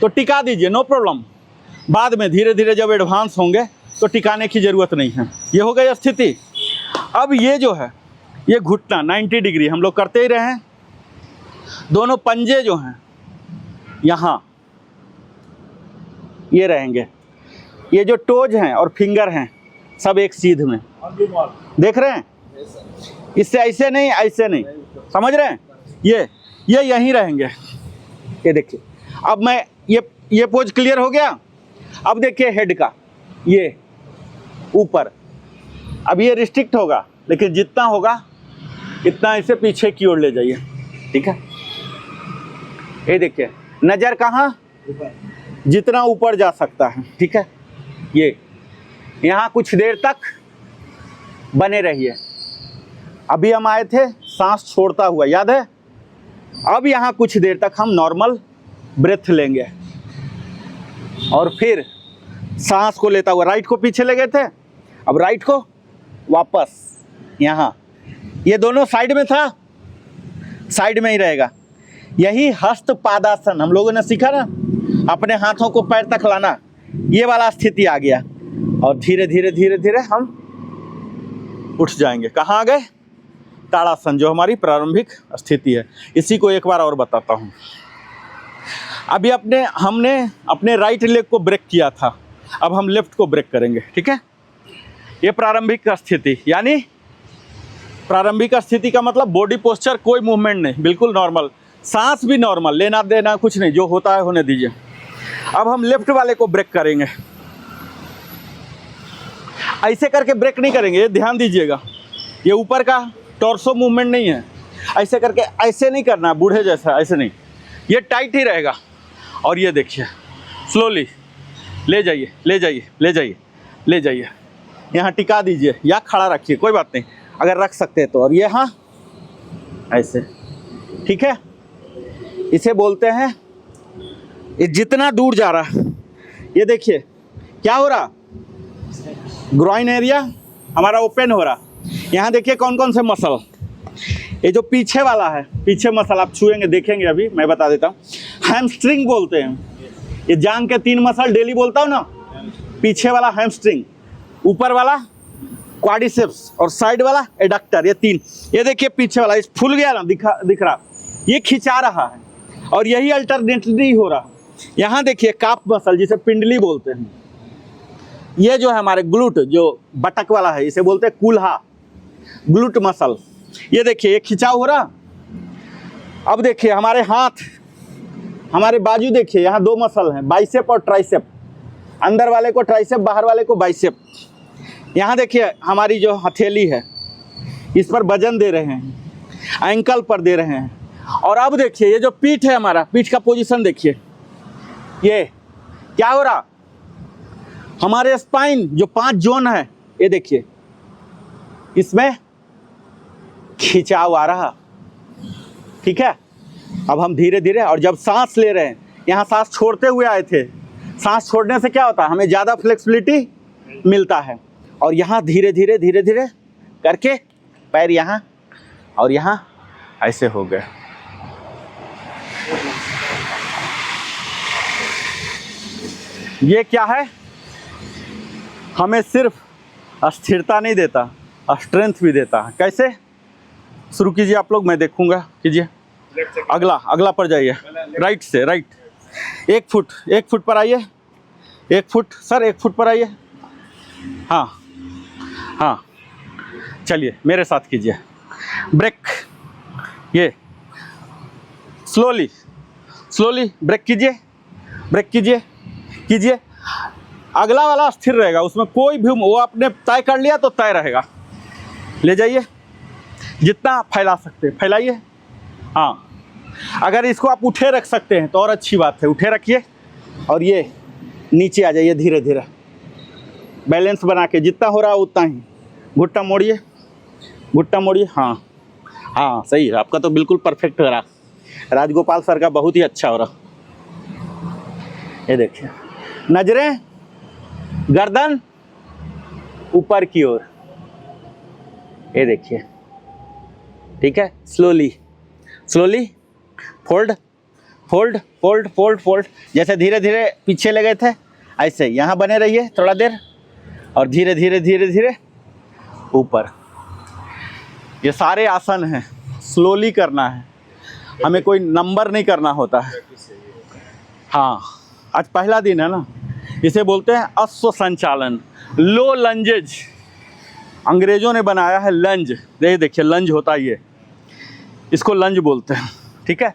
तो टिका दीजिए, नो प्रॉब्लम। बाद में धीरे धीरे जब एडवांस होंगे तो टिकाने की ज़रूरत नहीं है। ये हो गई स्थिति। अब ये जो है, ये घुटना 90 डिग्री हम लोग करते ही रहे हैं। दोनों पंजे जो हैं यहाँ ये रहेंगे, ये जो टोज हैं और फिंगर हैं सब एक सीध में, देख रहे हैं? इससे ऐसे नहीं, ऐसे नहीं, समझ रहे हैं? ये यहीं रहेंगे। ये देखिए, अब मैं ये पोज क्लियर हो गया। अब देखिए हेड का, ये ऊपर, अब ये रिस्ट्रिक्ट होगा, लेकिन जितना होगा इतना इसे पीछे की ओर ले जाइए, ठीक है? ये देखिए, नज़र कहाँ, जितना ऊपर जा सकता है, ठीक है? ये यहाँ कुछ देर तक बने रहिए। अभी हम आए थे सांस छोड़ता हुआ, याद है? अब यहाँ कुछ देर तक हम नॉर्मल ब्रेथ लेंगे और फिर सांस को लेता हुआ, राइट को पीछे ले गए थे, अब राइट को वापस यहाँ, ये दोनों साइड में था, साइड में ही रहेगा। यही हस्त पादासन हम लोगों ने सीखा ना, अपने हाथों को पैर तक लाना, ये वाला स्थिति आ गया और धीरे धीरे धीरे धीरे हम उठ जाएंगे। कहाँ आ गए? ताड़ासन, जो हमारी प्रारंभिक स्थिति है। इसी को एक बार और बताता हूँ। अभी हमने अपने राइट लेग को ब्रेक किया था, अब हम लेफ्ट को ब्रेक करेंगे, ठीक है? ये प्रारंभिक स्थिति, यानी प्रारंभिक स्थिति का मतलब बॉडी पोस्चर, कोई मूवमेंट नहीं, बिल्कुल नॉर्मल, सांस भी नॉर्मल, लेना देना कुछ नहीं, जो होता है होने दीजिए। अब हम लेफ्ट वाले को ब्रेक करेंगे। ऐसे करके ब्रेक नहीं करेंगे, ये ध्यान दीजिएगा, ये ऊपर का टॉर्सो मूवमेंट नहीं है, ऐसे करके ऐसे नहीं करना, बूढ़े जैसा ऐसे नहीं, ये टाइट ही रहेगा। और ये देखिए, स्लोली ले जाइए, ले जाइए, ले जाइए, ले जाइए, यहाँ टिका दीजिए या खड़ा रखिए, कोई बात नहीं, अगर रख सकते हैं तो। और ये हाँ ऐसे, ठीक है? इसे बोलते हैं, ये जितना दूर जा रहा है, ये देखिए क्या हो रहा, ग्रॉइन एरिया हमारा ओपन हो रहा। यहाँ देखिए कौन कौन से मसल, ये जो पीछे वाला है, पीछे मसल आप छुएंगे देखेंगे, अभी मैं बता देता हूँ, हैमस्ट्रिंग बोलते हैं। ये जांग के 3 मसल डेली बोलता हूँ ना, पीछे वाला हैमस्ट्रिंग, ऊपर वाला क्वाड्रिसेप्स और साइड वाला एडक्टर, ये 3। ये देखिए पीछे वाला इस फूल गया ना, दिख रहा, ये खिंचा रहा है और यही अल्टरनेटली हो रहा। यहाँ देखिए काफ मसल, जिसे पिंडली बोलते हैं, ये जो है हमारे ग्लूट, जो बटक वाला है, इसे बोलते हैं कूल्हा, ग्लूट मसल। ये देखिए ये खिंचाव हो रहा। अब देखिए हमारे हाथ, हमारे बाजू देखिए, यहाँ 2 मसल हैं, बाइसेप और ट्राइसेप, अंदर वाले को ट्राइसेप, बाहर वाले को बाइसेप। यहाँ देखिए हमारी जो हथेली है, इस पर वजन दे रहे हैं, एंकल पर दे रहे हैं। और अब देखिए ये जो पीठ है हमारा, पीठ का पोजीशन देखिए, ये क्या हो रहा, हमारे स्पाइन जो 5 जोन है, ये देखिए इसमें खिंचाव आ रहा, ठीक है? अब हम धीरे धीरे, और जब सांस ले रहे हैं, यहाँ सांस छोड़ते हुए आए थे, सांस छोड़ने से क्या होता है, हमें ज़्यादा फ्लेक्सिबिलिटी मिलता है। और यहाँ धीरे धीरे धीरे धीरे करके पैर यहाँ और यहाँ ऐसे हो गए। ये क्या है, हमें सिर्फ स्थिरता नहीं देता, स्ट्रेंथ भी देता है। कैसे? शुरू कीजिए आप लोग, मैं देखूंगा, कीजिए। अगला पर जाइए, राइट से, राइट 1 फुट पर आइए, 1 फुट सर, 1 फुट पर आइए, हाँ हाँ, चलिए मेरे साथ कीजिए, ब्रेक, ये स्लोली स्लोली ब्रेक कीजिए, ब्रेक कीजिए, कीजिए। अगला वाला स्थिर रहेगा, उसमें कोई भी, वो आपने तय कर लिया तो तय रहेगा। ले जाइए, जितना फैला सकते हैं फैलाइए। हाँ, अगर इसको आप उठे रख सकते हैं तो और अच्छी बात है, उठे रखिए और ये नीचे आ जाइए धीरे धीरे, बैलेंस बना के, जितना हो रहा है उतना ही। घुट्टा मोड़िए, घुट्टा मोड़िए, हाँ हाँ सही है, आपका तो बिल्कुल परफेक्ट हो रहा, राजगोपाल सर का बहुत ही अच्छा हो रहा। ये देखिए, नजरें, गर्दन ऊपर की ओर, ये देखिए, ठीक है? Slowly slowly, fold fold fold fold fold, जैसे धीरे धीरे पीछे ले गए थे, ऐसे यहाँ बने रहिए थोड़ा देर और धीरे धीरे धीरे धीरे ऊपर। ये सारे आसन हैं, स्लोली करना है, हमें कोई नंबर नहीं करना होता है। हाँ, आज पहला दिन है ना, इसे बोलते हैं अश्व संचालन, लो लंजेज। अंग्रेजों ने बनाया है लंज, देखिए लंज होता है ये, इसको लंज बोलते हैं, ठीक है।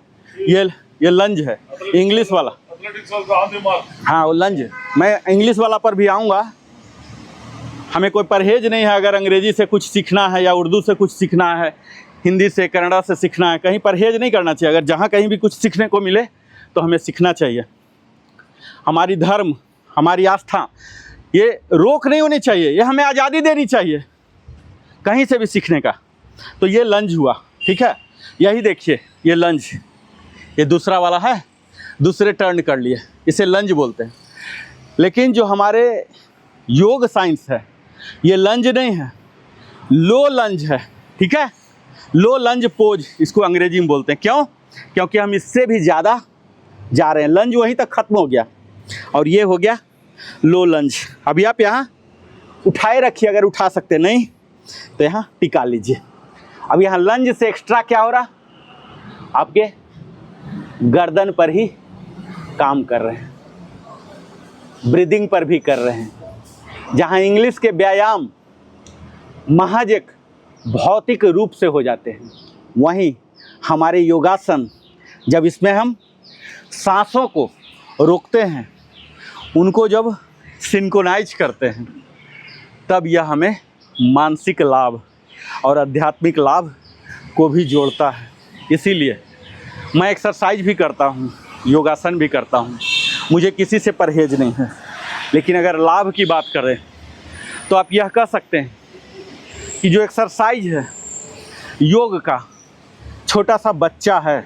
ये लंज है इंग्लिश वाला,
एथलेटिक्स का आंधी मार।
हाँ वो लंज। मैं इंग्लिश वाला पर भी आऊँगा। हमें कोई परहेज नहीं है, अगर अंग्रेजी से कुछ सीखना है या उर्दू से कुछ सीखना है, हिंदी से कन्नड़ा से सीखना है, कहीं परहेज नहीं करना चाहिए। अगर जहाँ कहीं भी कुछ सीखने को मिले तो हमें सीखना चाहिए। हमारी धर्म, हमारी आस्था, ये रोक नहीं होनी चाहिए, ये हमें आज़ादी देनी चाहिए कहीं से भी सीखने का। तो ये लंज हुआ, ठीक है। यही देखिए ये लंज, ये दूसरा वाला है, दूसरे टर्न कर लिए, इसे लंज बोलते हैं। लेकिन जो हमारे योग साइंस है ये लंज नहीं है, लो लंज है, ठीक है। लो लंज पोज इसको अंग्रेजी में बोलते हैं। क्यों? क्योंकि हम इससे भी ज़्यादा जा रहे हैं। लंज वहीं तक ख़त्म हो गया और ये हो गया लो लंज। अभी आप यहाँ उठाए रखिए, अगर उठा सकते नहीं तो यहाँ टिका लीजिए। अब यहाँ लंज से एक्स्ट्रा क्या हो रहा, आपके गर्दन पर ही काम कर रहे हैं, ब्रीदिंग पर भी कर रहे हैं। जहाँ इंग्लिश के व्यायाम महज एक भौतिक रूप से हो जाते हैं, वहीं हमारे योगासन जब इसमें हम सांसों को रोकते हैं, उनको जब सिंक्रोनाइज करते हैं, तब यह हमें मानसिक लाभ और आध्यात्मिक लाभ को भी जोड़ता है। इसीलिए मैं एक्सरसाइज भी करता हूँ, योगासन भी करता हूँ, मुझे किसी से परहेज नहीं है। लेकिन अगर लाभ की बात करें तो आप यह कह सकते हैं कि जो एक्सरसाइज है योग का, छोटा सा बच्चा है,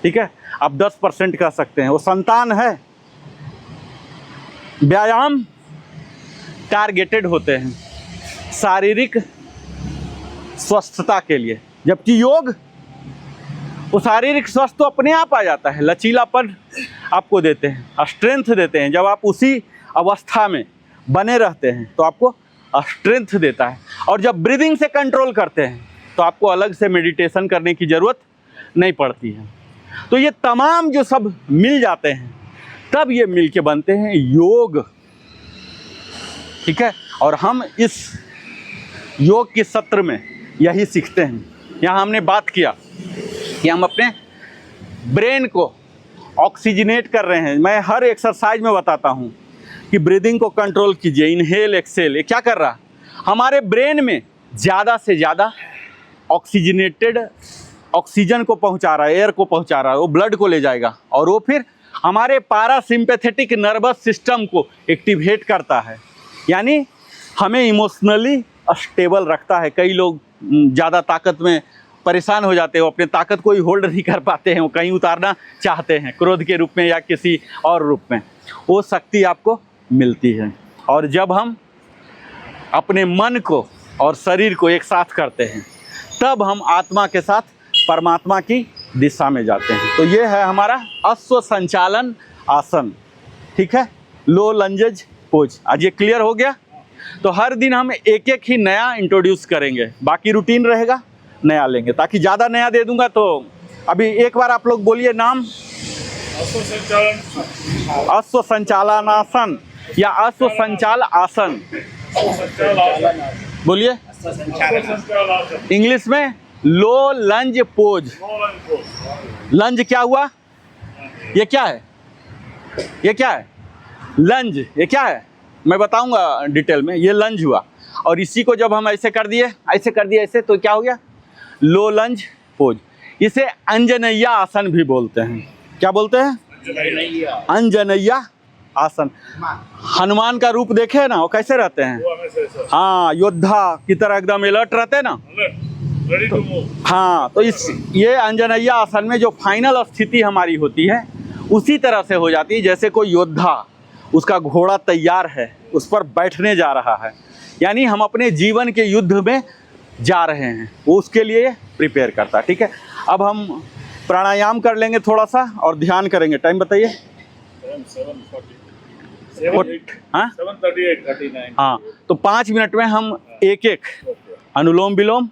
ठीक है, आप 10% कह सकते हैं, वो संतान है। व्यायाम टारगेटेड होते हैं शारीरिक स्वस्थता के लिए, जबकि योग वो शारीरिक स्वस्थ तो अपने आप आ जाता है, लचीलापन आपको देते हैं, स्ट्रेंथ देते हैं। जब आप उसी अवस्था में बने रहते हैं तो आपको स्ट्रेंथ देता है। और जब ब्रीदिंग से कंट्रोल करते हैं तो आपको अलग से मेडिटेशन करने की ज़रूरत नहीं पड़ती है। तो ये तमाम जो सब मिल जाते हैं तब ये मिल के बनते हैं योग, ठीक है। और हम इस योग के सत्र में यही सीखते हैं। यहाँ हमने बात किया कि हम अपने ब्रेन को ऑक्सीजनेट कर रहे हैं। मैं हर एक्सरसाइज में बताता हूँ कि ब्रीदिंग को कंट्रोल कीजिए, इनहेल एक्सेल। ये क्या कर रहा, हमारे ब्रेन में ज़्यादा से ज़्यादा ऑक्सीजनेटेड ऑक्सीजन को पहुँचा रहा है, एयर को पहुँचा रहा है, वो ब्लड को ले जाएगा और वो फिर हमारे पैरासिम्पैथेटिक नर्वस सिस्टम को एक्टिवेट करता है, यानी हमें इमोशनली स्टेबल रखता है। कई लोग ज़्यादा ताकत में परेशान हो जाते हैं, वो अपने ताकत को ही होल्ड नहीं कर पाते हैं, वो कहीं उतारना चाहते हैं, क्रोध के रूप में या किसी और रूप में। वो शक्ति आपको मिलती है। और जब हम अपने मन को और शरीर को एक साथ करते हैं तब हम आत्मा के साथ परमात्मा की दिशा में जाते हैं। तो ये है हमारा अश्व संचालन आसन, ठीक है, लो लंजेज पोज। आज ये क्लियर हो गया। तो हर दिन हम एक एक ही नया इंट्रोड्यूस करेंगे, बाकी रूटीन रहेगा, नया लेंगे, ताकि ज़्यादा नया दे दूंगा। तो अभी एक बार आप लोग बोलिए नाम, अश्व संचालनासन या अश्व संचाल आसन, बोलिए इंग्लिश में लो लंज पोज। लंज क्या हुआ, ये क्या है, ये क्या है लंज, ये क्या है मैं बताऊंगा डिटेल में। ये लंज हुआ और इसी को जब हम ऐसे कर दिए, ऐसे कर दिए, ऐसे, तो क्या हो गया लो लंज पोज। इसे अंजनैया आसन भी बोलते हैं। क्या बोलते हैं, अंजनैया आसन। हनुमान का रूप देखे ना, वो कैसे रहते हैं, हाँ योद्धा की तरह एकदम अलर्ट रहते हैं ना। हाँ, तो इस ये अंजनैया आसन में जो फाइनल स्थिति हमारी होती है उसी तरह से हो जाती है जैसे कोई योद्धा, उसका घोड़ा तैयार है, उस पर बैठने जा रहा है, यानी हम अपने जीवन के युद्ध में जा रहे हैं, वो उसके लिए प्रिपेयर करता है, ठीक है। अब हम प्राणायाम कर लेंगे थोड़ा सा और ध्यान करेंगे। टाइम बताइए।
7:38:39।
हाँ, तो 5 मिनट में हम एक एक अनुलोम विलोम,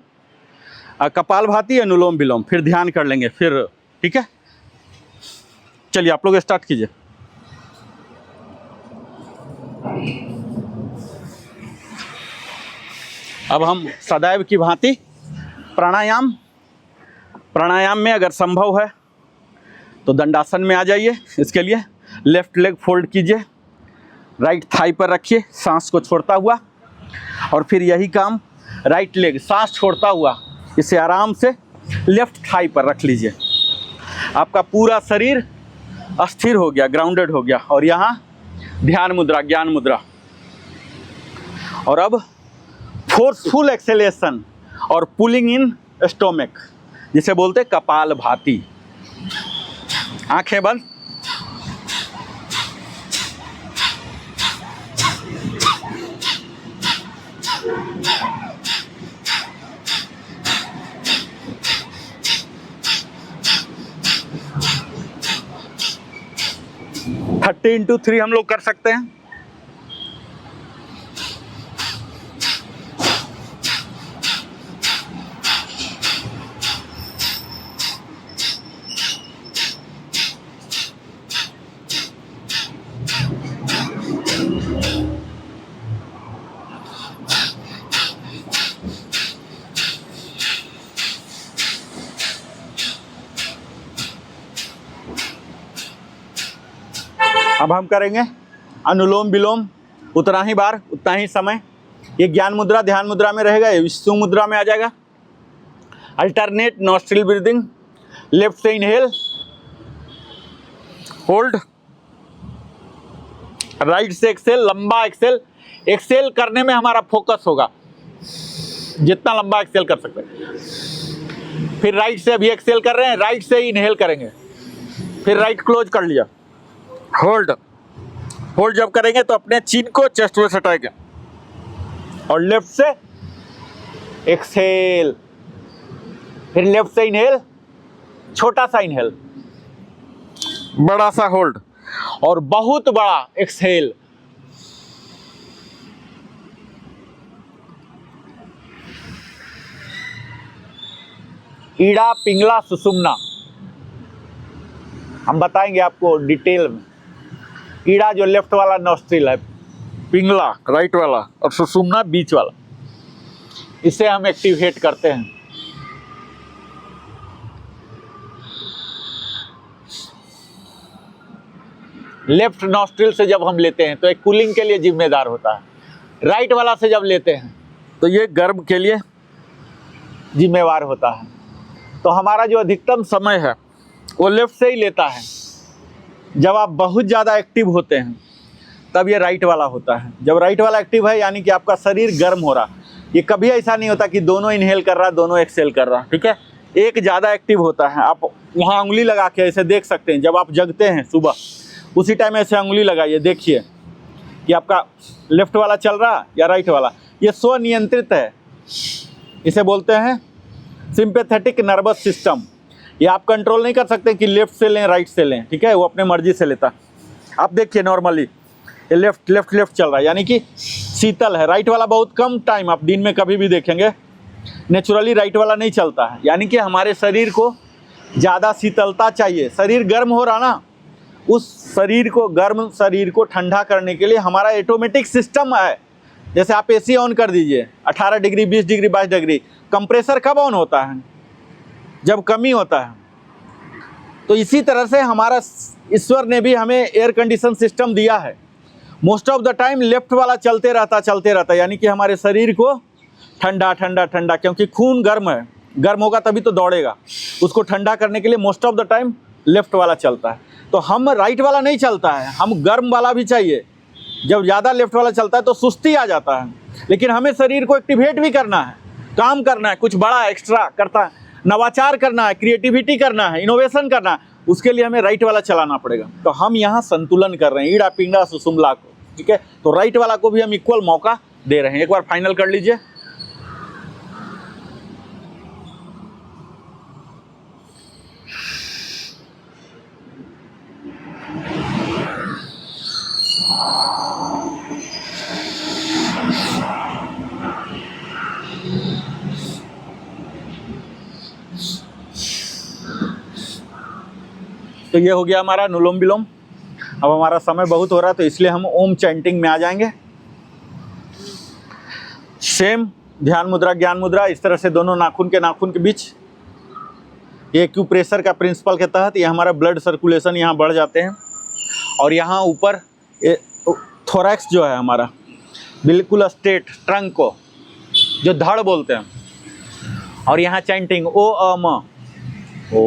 कपालभाति, अनुलोम विलोम, फिर ध्यान कर लेंगे, फिर ठीक है। चलिए आप लोग स्टार्ट कीजिए। अब हम सदैव की भांति प्राणायाम में अगर संभव है तो दंडासन में आ जाइए। इसके लिए लेफ्ट लेग फोल्ड कीजिए, राइट थाई पर रखिए सांस को छोड़ता हुआ, और फिर यही काम राइट लेग सांस छोड़ता हुआ इसे आराम से लेफ्ट थाई पर रख लीजिए। आपका पूरा शरीर अस्थिर हो गया, ग्राउंडेड हो गया, और यहाँ ध्यान मुद्रा, ज्ञान मुद्रा। और अब फोर्सफुल एक्सेलेशन और पुलिंग इन स्टोमक, जिसे बोलते कपाल भाती। आंखें बंद, थर्टी इंटू 3 हम लोग कर सकते हैं। अब हम करेंगे अनुलोम विलोम, उतना ही बार उतना ही समय। ये ज्ञान मुद्रा ध्यान मुद्रा में रहेगा, ये विष्णु मुद्रा में आ जाएगा। अल्टरनेट नॉस्ट्रिल ब्रीदिंग, लेफ्ट से इनहेल, होल्ड, राइट से एक्सेल, लंबा एक्सेल। एक्सेल करने में हमारा फोकस होगा, जितना लंबा एक्सेल कर सकते हैं। फिर राइट से अभी एक्सेल कर रहे हैं, राइट से इनहेल करेंगे, फिर राइट क्लोज कर लिया, होल्ड। होल्ड जब करेंगे तो अपने चिन को चेस्ट में सटाएंगे, और लेफ्ट से एक्सेल, फिर लेफ्ट से इनहेल, छोटा सा इनहेल, बड़ा सा होल्ड, और बहुत बड़ा एक्सहेल। ईड़ा पिंगला सुषुम्ना हम बताएंगे आपको डिटेल में। ईड़ा जो लेफ्ट वाला नॉस्ट्रिल है, पिंगला राइट वाला, और सुषुम्ना बीच वाला, इसे हम एक्टिवेट करते हैं। लेफ्ट नॉस्ट्रिल से जब हम लेते हैं तो एक कूलिंग के लिए जिम्मेदार होता है, राइट वाला से जब लेते हैं तो ये गर्म के लिए जिम्मेवार होता है। तो हमारा जो अधिकतम समय है वो लेफ्ट से ही लेता है। जब आप बहुत ज़्यादा एक्टिव होते हैं तब ये राइट वाला होता है। जब राइट वाला एक्टिव है यानी कि आपका शरीर गर्म हो रहा। ये कभी ऐसा नहीं होता कि दोनों इनहेल कर रहा दोनों एक्सेल कर रहा, ठीक है। एक ज़्यादा एक्टिव होता है। आप वहाँ उंगली लगा के ऐसे देख सकते हैं, जब आप जगते हैं सुबह उसी टाइम ऐसे उंगली लगाइए, देखिए कि आपका लेफ्ट वाला चल रहा या राइट वाला। ये स्वनियंत्रित है, इसे बोलते हैं सिंपैथेटिक नर्वस सिस्टम। ये आप कंट्रोल नहीं कर सकते कि लेफ्ट से लें राइट से लें, ठीक है, वो अपने मर्जी से लेता। आप देखिए नॉर्मली ये लेफ्ट लेफ्ट लेफ्ट चल रहा है यानी कि शीतल है। राइट वाला बहुत कम टाइम आप दिन में कभी भी देखेंगे नेचुरली राइट वाला नहीं चलता है, यानी कि हमारे शरीर को ज़्यादा शीतलता चाहिए। शरीर गर्म हो रहा ना, उस शरीर को गर्म शरीर को ठंडा करने के लिए हमारा ऑटोमेटिक सिस्टम है। जैसे आप एसी ऑन कर दीजिए 18 डिग्री 20 डिग्री 22 डिग्री, कंप्रेसर कब ऑन होता है? जब कमी होता है। तो इसी तरह से हमारा ईश्वर ने भी हमें एयर कंडीशन सिस्टम दिया है। Most of the time left वाला चलते रहता यानी कि हमारे शरीर को ठंडा ठंडा ठंडा, क्योंकि खून गर्म है, गर्म होगा तभी तो दौड़ेगा। उसको ठंडा करने के लिए most of the time left वाला चलता है। तो हम राइट वाला नहीं चलता है, हम गर्म वाला भी चाहिए। जब ज़्यादा लेफ्ट वाला चलता है तो सुस्ती आ जाता है, लेकिन हमें शरीर को एक्टिवेट भी करना है, काम करना है, कुछ बड़ा एक्स्ट्रा करता है, नवाचार करना है, क्रिएटिविटी करना है, इनोवेशन करना है, उसके लिए हमें राइट वाला चलाना पड़ेगा। तो हम यहाँ संतुलन कर रहे हैं ईड़ा पिंगला सुषुम्ना को, ठीक है। तो राइट वाला को भी हम इक्वल मौका दे रहे हैं। एक बार फाइनल कर लीजिए। तो ये हो गया हमारा अनुलोम विलोम। अब हमारा समय बहुत हो रहा है तो इसलिए हम ओम चैंटिंग में आ जाएंगे। सेम ध्यान मुद्रा, ज्ञान मुद्रा, इस तरह से दोनों नाखून के बीच, ये एक्यूप्रेशर का प्रिंसिपल के तहत ये हमारा ब्लड सर्कुलेशन यहाँ बढ़ जाते हैं। और यहाँ ऊपर थोरैक्स जो है हमारा बिल्कुल स्ट्रेट, ट्रंक को जो धड़ बोलते हैं, और यहाँ चैंटिंग ओ अ म ओ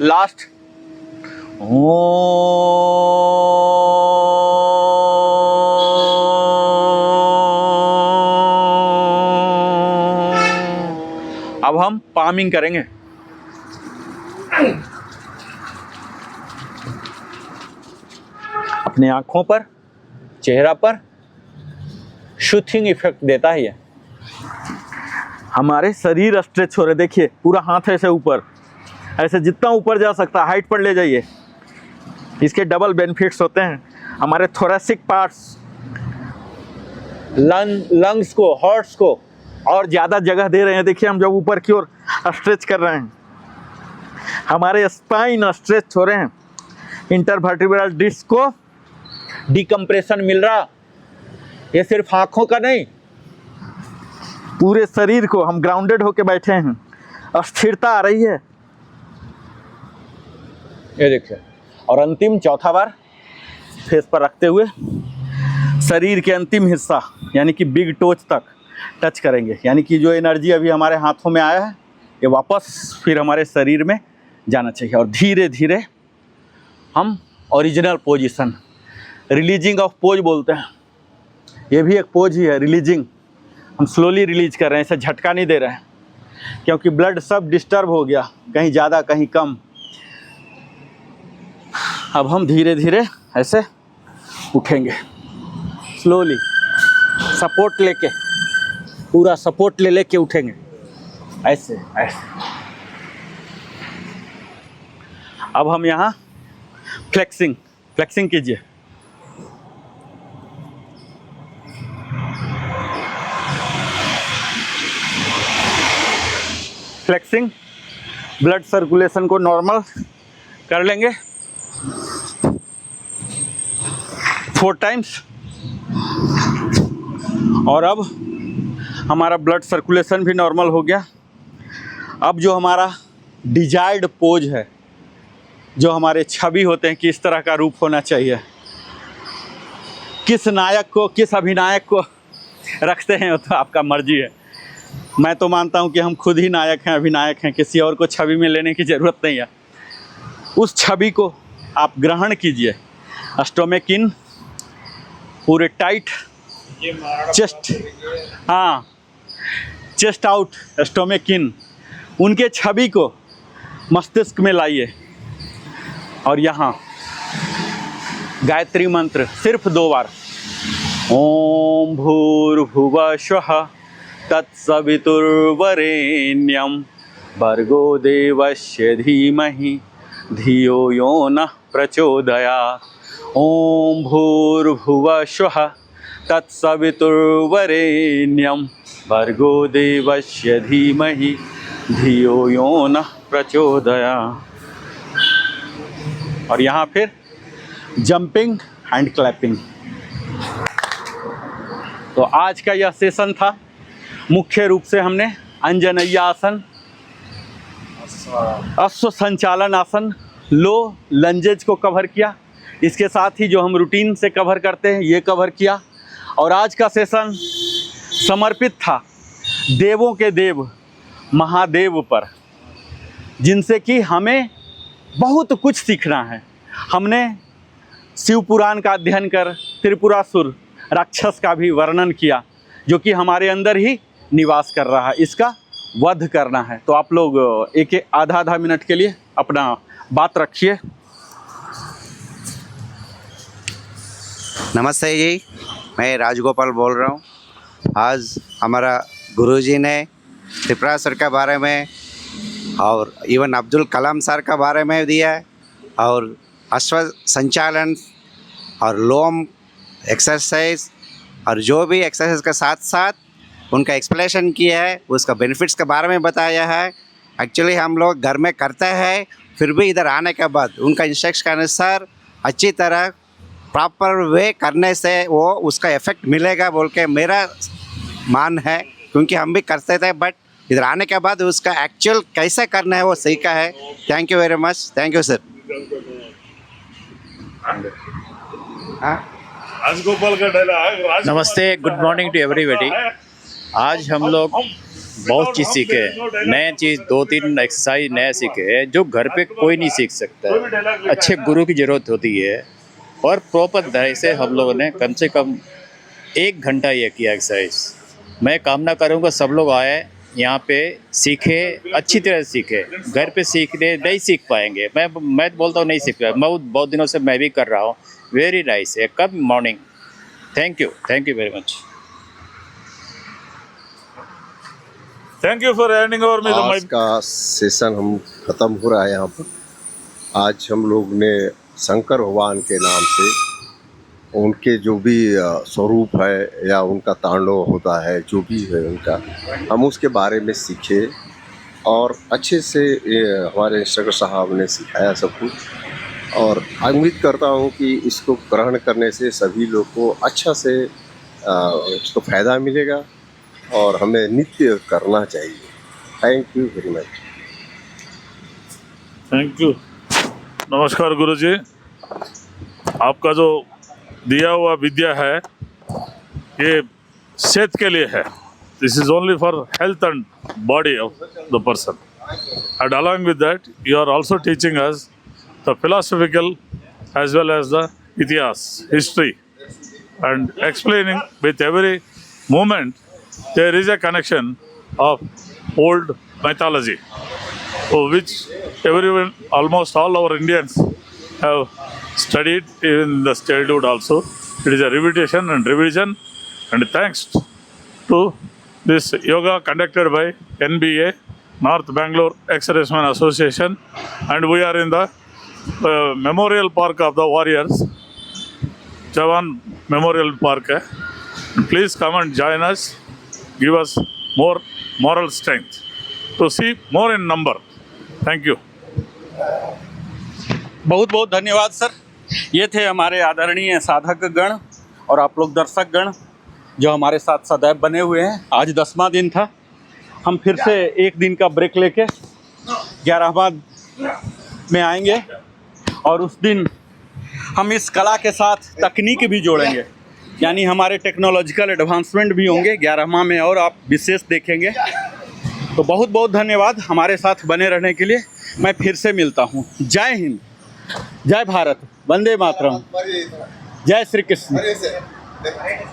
लास्ट अब हम पामिंग करेंगे। अपने आंखों पर, चेहरा पर शूथिंग इफेक्ट देता है ये। हमारे शरीर स्ट्रेच हो रहे, देखिए पूरा हाथ ऐसे ऊपर, ऐसे जितना ऊपर जा सकता है हाइट पर ले जाइए। इसके डबल बेनिफिट्स होते हैं। हमारे थोरेसिक पार्ट्स, लंग्स को, हार्ट्स को और ज़्यादा जगह दे रहे हैं। देखिए हम जब ऊपर की ओर स्ट्रेच कर रहे हैं, हमारे स्पाइन स्ट्रेच हो रहे हैं, इंटरवर्टिब्रल डिस्क को डिकम्प्रेशन मिल रहा। ये सिर्फ आँखों का नहीं, पूरे शरीर को हम ग्राउंडेड होके बैठे हैं, स्थिरता आ रही है। ये देखिए। और अंतिम चौथा बार फेस पर रखते हुए शरीर के अंतिम हिस्सा यानी कि बिग टोच तक टच करेंगे, यानी कि जो एनर्जी अभी हमारे हाथों में आया है ये वापस फिर हमारे शरीर में जाना चाहिए। और धीरे धीरे हम original position, releasing of pose बोलते हैं, ये भी एक पोज ही है, रिलीजिंग। हम स्लोली रिलीज कर रहे हैं, इसे झटका नहीं दे रहे हैं, क्योंकि ब्लड सब डिस्टर्ब हो गया, कहीं ज़्यादा कहीं कम। अब हम धीरे धीरे ऐसे उठेंगे, स्लोली सपोर्ट लेके, पूरा सपोर्ट ले लेके उठेंगे, ऐसे ऐसे। अब हम यहाँ फ्लेक्सिंग कीजिए। फ्लेक्सिंग, ब्लड सर्कुलेशन को नॉर्मल कर लेंगे 4 टाइम्स। और अब हमारा ब्लड सर्कुलेशन भी नॉर्मल हो गया। अब जो हमारा डिजायर्ड पोज है, जो हमारे छवि होते हैं कि इस तरह का रूप होना चाहिए, किस नायक को, किस अभिनायक को रखते हैं वो तो आपका मर्जी है। मैं तो मानता हूं कि हम खुद ही नायक हैं, अभिनायक हैं, किसी और को छवि में लेने की ज़रूरत नहीं है। उस छवि को आप ग्रहण कीजिए। स्टोमक इन, पूरे टाइट, चेस्ट, हाँ, चेस्ट आउट, स्टोमक इन, उनके छवि को मस्तिष्क में लाइए। और यहाँ गायत्री मंत्र सिर्फ 2 बार, ओम भूर्भुवः स्वः तत्सवितुर्वरेण्यं भर्गो देवस्य धीमहि धियो यो नः प्रचोदयात्। ओम भूर्भुवः स्वः तत्सवितुर्वरेण्यं भर्गो देवस्य धीमहि धियो यो नः प्रचोदयात्। और यहाँ फिर जंपिंग एंड क्लैपिंग। तो आज का यह सेशन था। मुख्य रूप से हमने अंजनेय आसन, अश्व संचालन आसन, लो लंजेज को कवर किया, इसके साथ ही जो हम रूटीन से कवर करते हैं ये कवर किया। और आज का सेशन समर्पित था देवों के देव महादेव पर, जिनसे कि हमें बहुत कुछ सीखना है। हमने शिव पुराण का अध्ययन कर त्रिपुरासुर राक्षस का भी वर्णन किया, जो कि हमारे अंदर ही निवास कर रहा है, इसका वध करना है। तो आप लोग एक आधा मिनट के लिए अपना बात रखिए।
नमस्ते जी, मैं राजगोपाल बोल रहा हूँ। आज हमारा गुरुजी ने त्रिपुरासुर के बारे में और इवन अब्दुल कलाम सर का बारे में दिया है, और अश्व संचालन और लोम एक्सरसाइज और जो भी एक्सरसाइज के साथ साथ उनका एक्सप्लेनेशन किया है, उसका बेनिफिट्स के बारे में बताया है। एक्चुअली हम लोग घर में करते हैं, फिर भी इधर आने के बाद उनका इंस्ट्रक्शन के अनुसार अच्छी तरह प्रॉपर वे करने से वो उसका इफ़ेक्ट मिलेगा बोल के मेरा मान है, क्योंकि हम भी करते थे, बट इधर आने के बाद उसका एक्चुअल कैसे करना है वो सीखा है। Thank you very much. Thank you sir.
Rajgopal का डायलॉग।
नमस्ते, गुड मॉर्निंग टू एवरीबॉडी। आज हम लोग बहुत चीज़ सीखे, नए चीज़ 2-3 एक्सरसाइज नए सीखे जो घर पे कोई नहीं सीख सकता है। अच्छे गुरु की ज़रूरत होती है, और प्रॉपर तरह से हम लोगों ने कम से कम 1 घंटा ये किया एक्सरसाइज। मैं कामना करूँगा सब लोग आए यहाँ पे, सीखे, अच्छी तरह से सीखे। घर पे सीखने नहीं सीख पाएंगे, मैं बोलता हूँ नहीं सीख पाए। मैं बहुत दिनों से मैं भी कर रहा हूँ। वेरी नाइस है। कब morning. Thank you very much.
Thank you for handing over me the
आज
माइक।
का सेशन हम ख़त्म हो रहा है यहाँ पर। आज हम लोग ने शंकर भगवान के नाम से उनके जो भी स्वरूप है या उनका तांडव होता है, जो भी है उनका, हम उसके बारे में सीखे और अच्छे से हमारे इंस्ट्रक्टर साहब ने सिखाया सब कुछ। और उम्मीद करता हूँ कि इसको ग्रहण करने से सभी लोग को अच्छा से इसको फ़ायदा मिलेगा और हमें नित्य करना चाहिए। Thank you very much.
Thank you. नमस्कार गुरुजी, आपका जो दिया हुआ विद्या है ये सेहत के लिए है। This is only for health and body of the person, and along with that you are also teaching us the philosophical as well as the इतिहास, history, and explaining with every moment there is a connection of old mythology, which everyone, almost all our Indians have studied in the childhood also. It is a repetition and revision, and thanks to this yoga conducted by NBA, North Bangalore Ex-Servicemen Association, and we are in the Memorial Park of the Warriors, Jawan Memorial Park. Please come and join us, give us more moral strength to see more in number. Thank you.
बहुत बहुत धन्यवाद sir. ये थे हमारे आदरणीय साधक गण और आप लोग दर्शक गण जो हमारे साथ सदैव बने हुए हैं। आज 10वां दिन था। हम फिर से एक दिन का ब्रेक लेके 11वां में आएंगे, और उस दिन हम इस कला के साथ तकनीक भी जोड़ेंगे, यानी हमारे टेक्नोलॉजिकल एडवांसमेंट भी होंगे 11वां में, और आप विशेष देखेंगे। तो बहुत बहुत धन्यवाद हमारे साथ बने रहने के लिए। मैं फिर से मिलता हूँ। जय हिंद, जय भारत, वंदे मातरम, जय श्री कृष्ण।